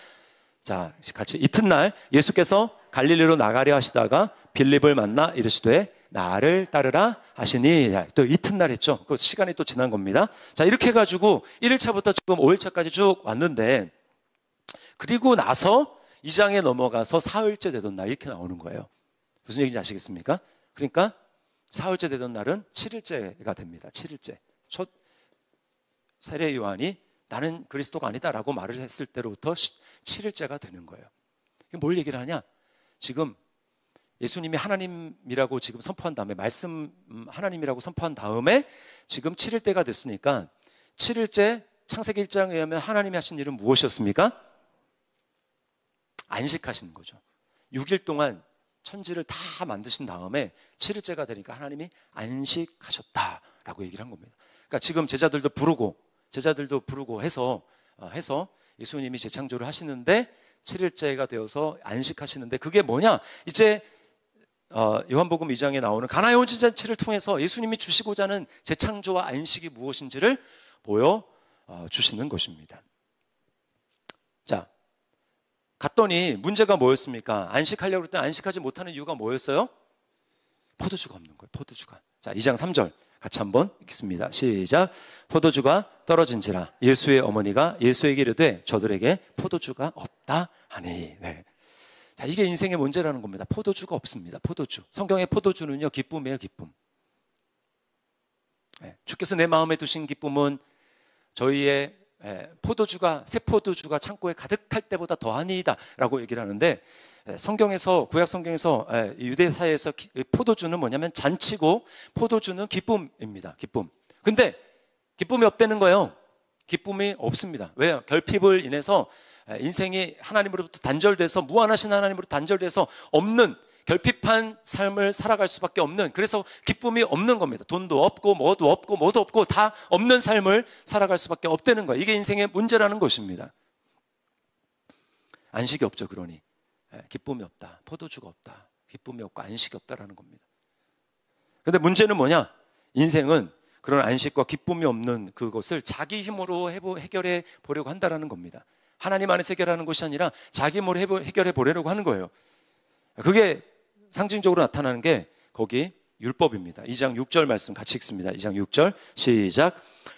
자, 같이 이튿날 예수께서 갈릴리로 나가려 하시다가 빌립을 만나 이르시되 나를 따르라 하시니. 또 이튿날 했죠. 그 시간이 또 지난 겁니다. 자, 이렇게 해가지고 1일차부터 지금 5일차까지 쭉 왔는데 그리고 나서 2장에 넘어가서 사흘째 되던 날 이렇게 나오는 거예요. 무슨 얘기인지 아시겠습니까? 그러니까 사흘째 되던 날은 7일째가 됩니다. 7일째. 첫 세례 요한이 나는 그리스도가 아니다라고 말을 했을 때로부터 7일째가 되는 거예요. 뭘 얘기를 하냐? 지금 예수님이 하나님이라고 지금 선포한 다음에 말씀 하나님이라고 선포한 다음에 지금 7일째가 됐으니까 7일째 창세기 1장에 의하면 하나님이 하신 일은 무엇이었습니까? 안식하시는 거죠. 6일 동안 천지를 다 만드신 다음에 7일째가 되니까 하나님이 안식하셨다라고 얘기를 한 겁니다. 그러니까 지금 제자들도 부르고 해서 예수님이 재창조를 하시는데 7일째가 되어서 안식하시는데 그게 뭐냐? 이제 요한복음 2장에 나오는 가나의 혼인잔치를 통해서 예수님이 주시고자 하는 재창조와 안식이 무엇인지를 보여주시는 것입니다. 자, 갔더니 문제가 뭐였습니까? 안식하려고 했더니 안식하지 못하는 이유가 뭐였어요? 포도주가 없는 거예요. 포도주가. 자, 2장 3절 같이 한번 읽겠습니다. 시작. 포도주가 떨어진지라 예수의 어머니가 예수에게 이르되 저들에게 포도주가 없다 하니. 네. 자, 이게 인생의 문제라는 겁니다. 포도주가 없습니다. 포도주. 성경의 포도주는요, 기쁨이에요, 기쁨. 네. 주께서 내 마음에 두신 기쁨은 저희의 새 포도주가 창고에 가득할 때보다 더하니이다 라고 얘기를 하는데, 성경에서, 구약 성경에서 유대 사회에서 포도주는 뭐냐면 잔치고 포도주는 기쁨입니다. 기쁨. 근데 기쁨이 없다는 거예요. 기쁨이 없습니다. 왜요? 결핍을 인해서 인생이 하나님으로부터 단절돼서, 무한하신 하나님으로부터 단절돼서 없는 결핍한 삶을 살아갈 수밖에 없는, 그래서 기쁨이 없는 겁니다. 돈도 없고 뭐도 없고 다 없는 삶을 살아갈 수밖에 없다는 거예요. 이게 인생의 문제라는 것입니다. 안식이 없죠. 그러니 기쁨이 없다, 포도주가 없다, 기쁨이 없고 안식이 없다라는 겁니다. 그런데 문제는 뭐냐? 인생은 그런 안식과 기쁨이 없는 그것을 자기 힘으로 해결해 보려고 한다는 겁니다. 하나님 안에서 해결하는 것이 아니라 자기 힘으로 해결해 보려고 하는 거예요. 그게 상징적으로 나타나는 게 거기 율법입니다. 2장 6절 말씀 같이 읽습니다. 2장 6절 시작.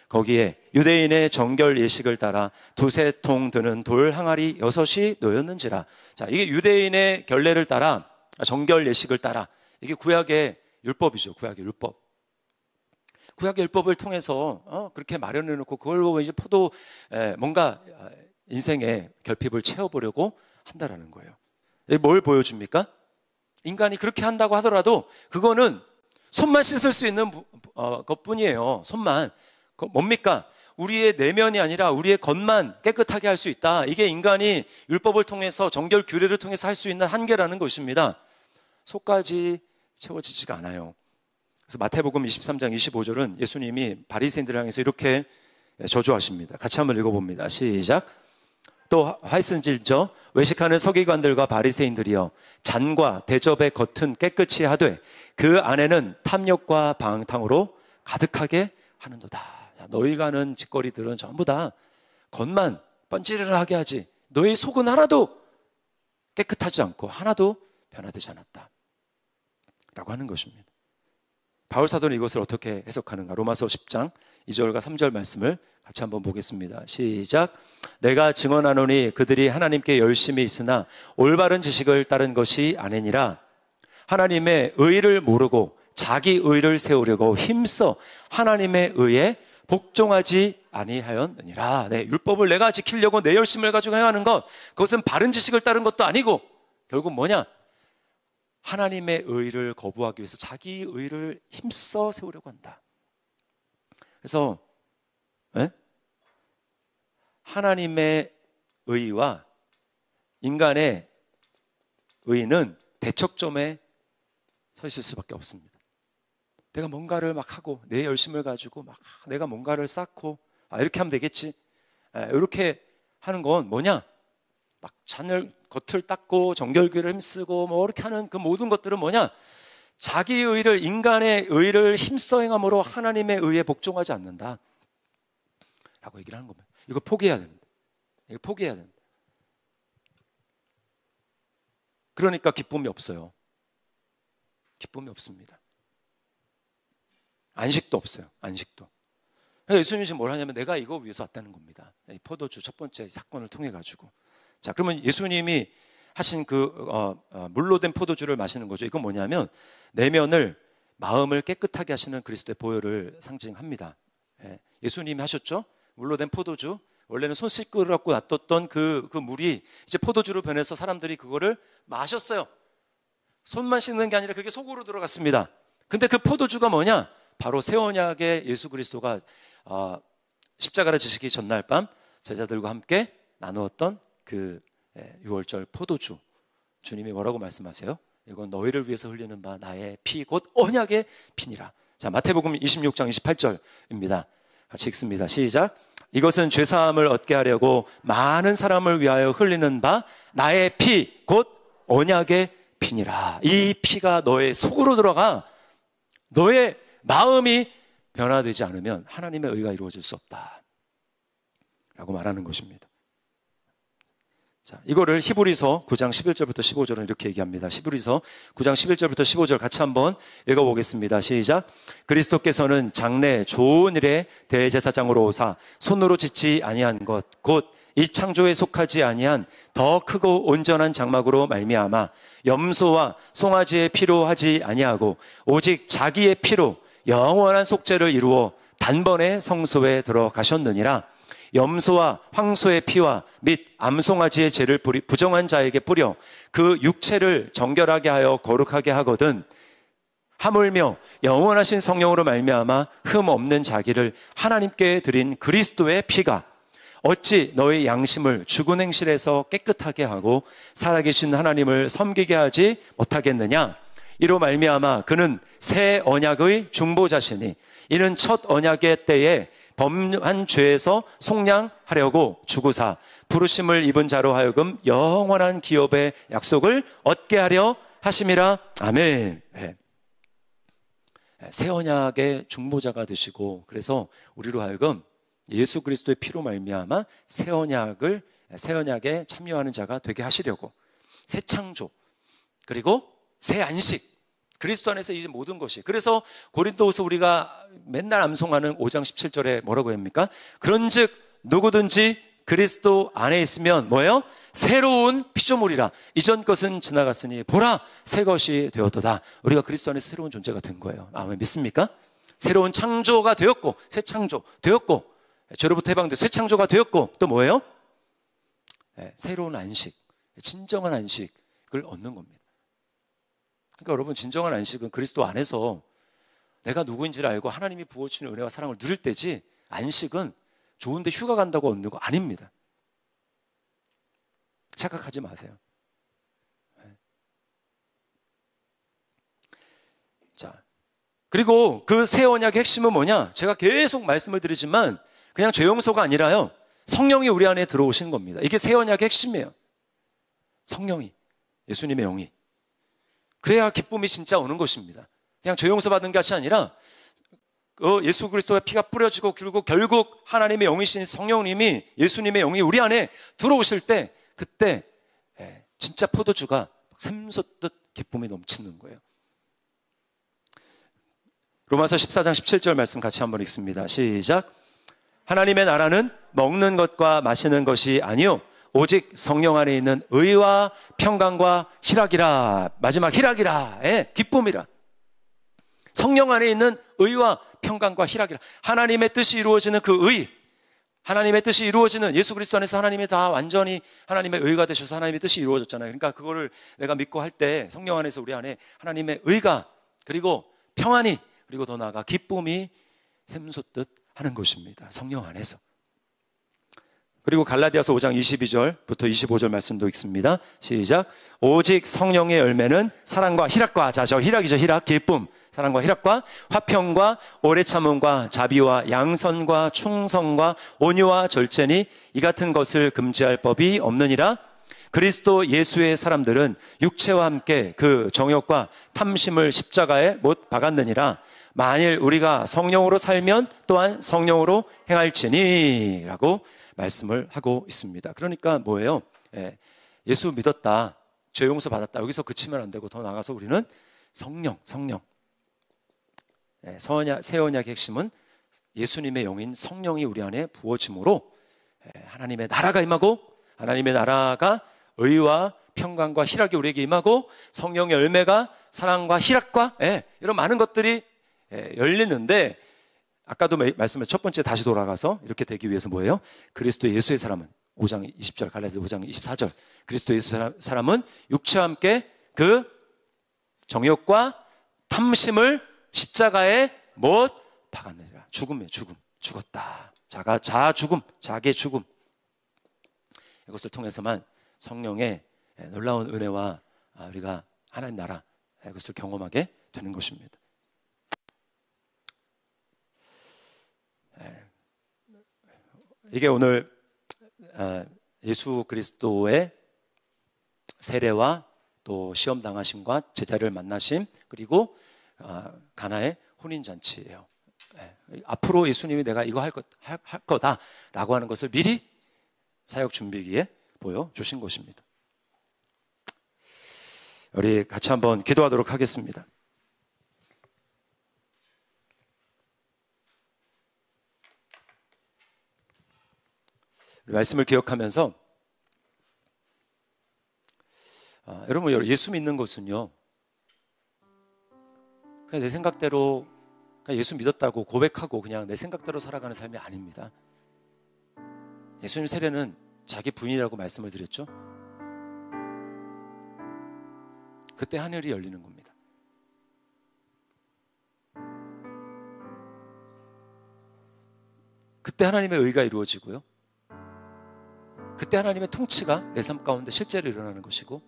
거기에 유대인의 정결 예식을 따라 두세 통 드는 돌 항아리 6이 놓였는지라. 자, 이게 유대인의 결례를 따라, 정결 예식을 따라, 이게 구약의 율법이죠. 구약의 율법. 구약의 율법을 통해서 그렇게 마련해 놓고 그걸 보고 이제 뭔가 인생의 결핍을 채워보려고 한다라는 거예요. 뭘 보여줍니까? 인간이 그렇게 한다고 하더라도 그거는 손만 씻을 수 있는 것뿐이에요. 손만. 뭡니까? 우리의 내면이 아니라 우리의 겉만 깨끗하게 할 수 있다. 이게 인간이 율법을 통해서, 정결 규례를 통해서 할 수 있는 한계라는 것입니다. 속까지 채워지지가 않아요. 그래서 마태복음 23장 25절은 예수님이 바리새인들을 향해서 이렇게 저주하십니다. 같이 한번 읽어봅니다. 시작. 또 하였은질저 외식하는 서기관들과 바리새인들이여, 잔과 대접의 겉은 깨끗이 하되 그 안에는 탐욕과 방탕으로 가득하게 하는도다. 자, 너희가 하는 짓거리들은 전부 다 겉만 번지르르하게 하지 너희 속은 하나도 깨끗하지 않고 하나도 변화되지 않았다 라고 하는 것입니다. 바울 사도는 이것을 어떻게 해석하는가? 로마서 10장 2절과 3절 말씀을 같이 한번 보겠습니다. 시작. 내가 증언하노니 그들이 하나님께 열심히 있으나 올바른 지식을 따른 것이 아니니라. 하나님의 의를 모르고 자기 의를 세우려고 힘써 하나님의 의에 복종하지 아니하였느니라. 네, 율법을 내가 지키려고 내 열심을 가지고 행하는 것, 그것은 바른 지식을 따른 것도 아니고 결국 뭐냐? 하나님의 의를 거부하기 위해서 자기 의를 힘써 세우려고 한다. 그래서 하나님의 의와 인간의 의는 대척점에 서 있을 수밖에 없습니다. 내가 뭔가를 막 하고 내 열심을 가지고 막 내가 뭔가를 쌓고 이렇게 하면 되겠지, 이렇게 하는 건 뭐냐? 막 잔을 겉을 닦고 정결규를 힘쓰고 뭐 이렇게 하는 그 모든 것들은 뭐냐? 자기 의를, 인간의 의를 힘써 행함으로 하나님의 의에 복종하지 않는다 라고 얘기를 하는 겁니다. 이거 포기해야 됩니다. 이거 포기해야 됩니다. 그러니까 기쁨이 없어요. 기쁨이 없습니다. 안식도 없어요. 안식도. 그래서 예수님이 지금 뭘 하냐면 내가 이거 위해서 왔다는 겁니다. 이 포도주 첫 번째 사건을 통해 가지고. 자, 그러면 예수님이 하신 물로 된 포도주를 마시는 거죠. 이건 뭐냐면 내면을, 마음을 깨끗하게 하시는 그리스도의 보혈을 상징합니다. 예수님이 하셨죠. 물로 된 포도주, 원래는 손 씻고 놔뒀던 그 물이 이제 포도주로 변해서 사람들이 그거를 마셨어요. 손만 씻는 게 아니라 그게 속으로 들어갔습니다. 근데 그 포도주가 뭐냐? 바로 새 언약의 예수 그리스도가 십자가를 지시기 전날 밤 제자들과 함께 나누었던 그 6월절 포도주. 주님이 뭐라고 말씀하세요? 이건 너희를 위해서 흘리는 바 나의 피 곧 언약의 피니라. 자, 마태복음 26장 28절입니다. 같이 읽습니다. 시작. 이것은 죄사함을 얻게 하려고 많은 사람을 위하여 흘리는 바 나의 피 곧 언약의 피니라. 이 피가 너의 속으로 들어가 너의 마음이 변화되지 않으면 하나님의 의가 이루어질 수 없다 라고 말하는 것입니다. 자, 이거를 히브리서 9장 11절부터 15절은 이렇게 얘기합니다. 히브리서 9장 11절부터 15절 같이 한번 읽어보겠습니다. 시작. 그리스도께서는 장래 좋은 일에 대제사장으로 오사 손으로 짓지 아니한 것 곧 이 창조에 속하지 아니한 더 크고 온전한 장막으로 말미암아 염소와 송아지의 피로 하지 아니하고 오직 자기의 피로 영원한 속죄를 이루어 단번에 성소에 들어가셨느니라. 염소와 황소의 피와 및 암송아지의 죄를 부정한 자에게 뿌려 그 육체를 정결하게 하여 거룩하게 하거든 하물며 영원하신 성령으로 말미암아 흠 없는 자기를 하나님께 드린 그리스도의 피가 어찌 너희 양심을 죽은 행실에서 깨끗하게 하고 살아계신 하나님을 섬기게 하지 못하겠느냐? 이로 말미암아 그는 새 언약의 중보자시니 이는 첫 언약의 때에 범한 죄에서 속량하려고 죽으사 부르심을 입은 자로 하여금 영원한 기업의 약속을 얻게 하려 하심이라. 아멘. 네. 새 언약의 중보자가 되시고, 그래서 우리로 하여금 예수 그리스도의 피로 말미암아 새 언약에 참여하는 자가 되게 하시려고, 새 창조, 그리고 새 안식, 그리스도 안에서 이제 모든 것이. 그래서 고린도후서 우리가 맨날 암송하는 5장 17절에 뭐라고 합니까? 그런즉 누구든지 그리스도 안에 있으면 뭐예요? 새로운 피조물이라. 이전 것은 지나갔으니 보라 새 것이 되었도다. 우리가 그리스도 안에서 새로운 존재가 된 거예요. 아멘. 믿습니까? 새로운 창조가 되었고, 새 창조 되었고, 죄로부터 해방돼 새 창조가 되었고, 또 뭐예요? 새로운 안식, 진정한 안식을 얻는 겁니다. 그러니까 여러분, 진정한 안식은 그리스도 안에서 내가 누구인지를 알고 하나님이 부어주시는 은혜와 사랑을 누릴 때지, 안식은 좋은데 휴가 간다고 얻는 거 아닙니다. 착각하지 마세요. 자, 그리고 그 새 언약의 핵심은 뭐냐? 제가 계속 말씀을 드리지만 그냥 죄 용서가 아니라요, 성령이 우리 안에 들어오시는 겁니다. 이게 새 언약의 핵심이에요. 성령이, 예수님의 영이. 그래야 기쁨이 진짜 오는 것입니다. 그냥 죄 용서 받는 것이 아니라 예수 그리스도의 피가 뿌려지고, 그리고 결국 하나님의 영이신 성령님이, 예수님의 영이 우리 안에 들어오실 때, 그때 진짜 포도주가 샘솟듯 기쁨이 넘치는 거예요. 로마서 14장 17절 말씀 같이 한번 읽습니다. 시작. 하나님의 나라는 먹는 것과 마시는 것이 아니요 오직 성령 안에 있는 의와 평강과 희락이라. 마지막 희락이라. 기쁨이라. 성령 안에 있는 의와 평강과 희락이라. 하나님의 뜻이 이루어지는 그 의, 하나님의 뜻이 이루어지는, 예수 그리스도 안에서 하나님이 다 완전히 하나님의 의가 되셔서 하나님의 뜻이 이루어졌잖아요. 그러니까 그거를 내가 믿고 할 때 성령 안에서 우리 안에 하나님의 의가, 그리고 평안이, 그리고 더 나아가 기쁨이 샘솟듯 하는 것입니다. 성령 안에서. 그리고 갈라디아서 5장 22절부터 25절 말씀도 읽습니다. 시작. 오직 성령의 열매는 사랑과 희락과, 자, 저 희락이죠. 희락, 기쁨. 사랑과 희락과 화평과 오래 참음과 자비와 양선과 충성과 온유와 절제니 이 같은 것을 금지할 법이 없느니라. 그리스도 예수의 사람들은 육체와 함께 그 정욕과 탐심을 십자가에 못 박았느니라. 만일 우리가 성령으로 살면 또한 성령으로 행할지니 라고 말씀을 하고 있습니다. 그러니까 뭐예요? 예수 믿었다, 죄 용서 받았다, 여기서 그치면 안 되고 더 나아가서 우리는 성령. 새 언약의 핵심은 예수님의 영인 성령이 우리 안에 부어짐으로 하나님의 나라가 임하고, 하나님의 나라가 의와 평강과 희락이 우리에게 임하고, 성령의 열매가 사랑과 희락과 이런 많은 것들이 열리는데, 아까도 말씀을 첫 번째 다시 돌아가서 이렇게 되기 위해서 뭐예요? 그리스도 예수의 사람은 5장 20절, 갈라디아서 5장 24절, 그리스도 예수 사람은 육체와 함께 그 정욕과 탐심을 십자가에 못 박았느니라. 죽음이에요. 죽었다. 자아 죽음, 자기의 죽음. 이것을 통해서만 성령의 놀라운 은혜와 우리가 하나님 나라, 이것을 경험하게 되는 것입니다. 이게 오늘 예수 그리스도의 세례와 또 시험 당하심과 제자를 만나심, 그리고 가나의 혼인잔치예요. 앞으로 예수님이 내가 이거 할 거다라고 하는 것을 미리 사역 준비기에 보여주신 것입니다. 우리 같이 한번 기도하도록 하겠습니다. 우리 말씀을 기억하면서 여러분, 예수 믿는 것은요, 그냥 내 생각대로, 그냥 예수 믿었다고 고백하고 그냥 내 생각대로 살아가는 삶이 아닙니다. 예수님 세례는 자기 부인이라고 말씀을 드렸죠. 그때 하늘이 열리는 겁니다. 그때 하나님의 의가 이루어지고요, 그때 하나님의 통치가 내 삶 가운데 실제로 일어나는 것이고,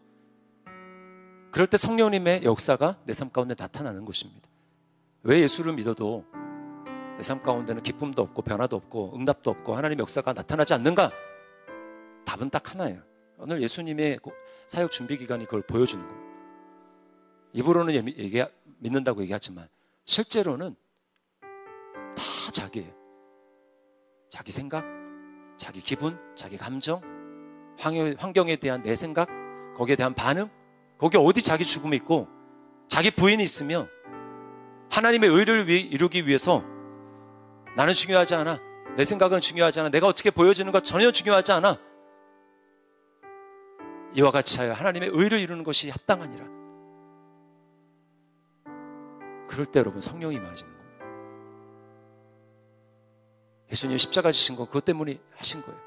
그럴 때 성령님의 역사가 내 삶 가운데 나타나는 것입니다. 왜 예수를 믿어도 내 삶 가운데는 기쁨도 없고 변화도 없고 응답도 없고 하나님의 역사가 나타나지 않는가? 답은 딱 하나예요. 오늘 예수님의 사역 준비 기간이 그걸 보여주는 겁니다. 입으로는 믿는다고 얘기하지만 실제로는 다 자기예요. 자기 생각, 자기 기분, 자기 감정, 환경에 대한 내 생각, 거기에 대한 반응, 거기에 어디 자기 죽음이 있고 자기 부인이 있으며 하나님의 의를 이루기 위해서 나는 중요하지 않아, 내 생각은 중요하지 않아, 내가 어떻게 보여지는 것 전혀 중요하지 않아, 이와 같이 하여 하나님의 의를 이루는 것이 합당하니라. 그럴 때 여러분 성령이 임하시는 거예요. 예수님이 십자가 지신 거 그것 때문에 하신 거예요.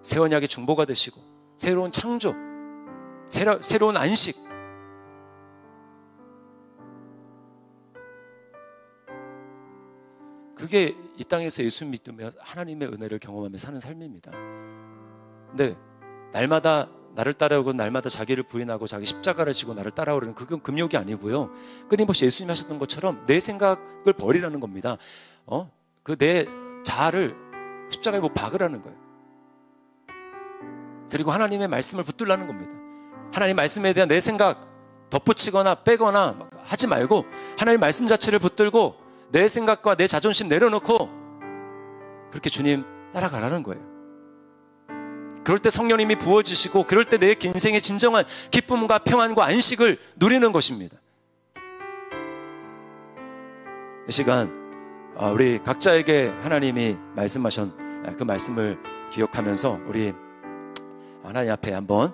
새 언약의 중보가 되시고 새로운 창조, 새로운 안식, 그게 이 땅에서 예수 믿으며 하나님의 은혜를 경험하며 사는 삶입니다. 근데 날마다 나를 따라오고 날마다 자기를 부인하고 자기 십자가를 지고 나를 따라오려는 그건 금욕이 아니고요, 끊임없이 예수님이 하셨던 것처럼 내 생각을 버리라는 겁니다. 그 내 자아를 십자가에 박으라는 거예요. 그리고 하나님의 말씀을 붙들라는 겁니다. 하나님 말씀에 대한 내 생각 덧붙이거나 빼거나 하지 말고 하나님 말씀 자체를 붙들고 내 생각과 내 자존심 내려놓고 그렇게 주님 따라가라는 거예요. 그럴 때 성령님이 부어지시고 그럴 때 내 인생의 진정한 기쁨과 평안과 안식을 누리는 것입니다. 이 시간 우리 각자에게 하나님이 말씀하신 그 말씀을 기억하면서 우리 하나님 앞에 한번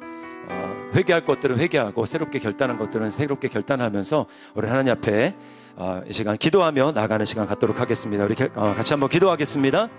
회개할 것들은 회개하고 새롭게 결단한 것들은 새롭게 결단하면서 우리 하나님 앞에 이 시간 기도하며 나아가는 시간 갖도록 하겠습니다. 우리 같이 한번 기도하겠습니다.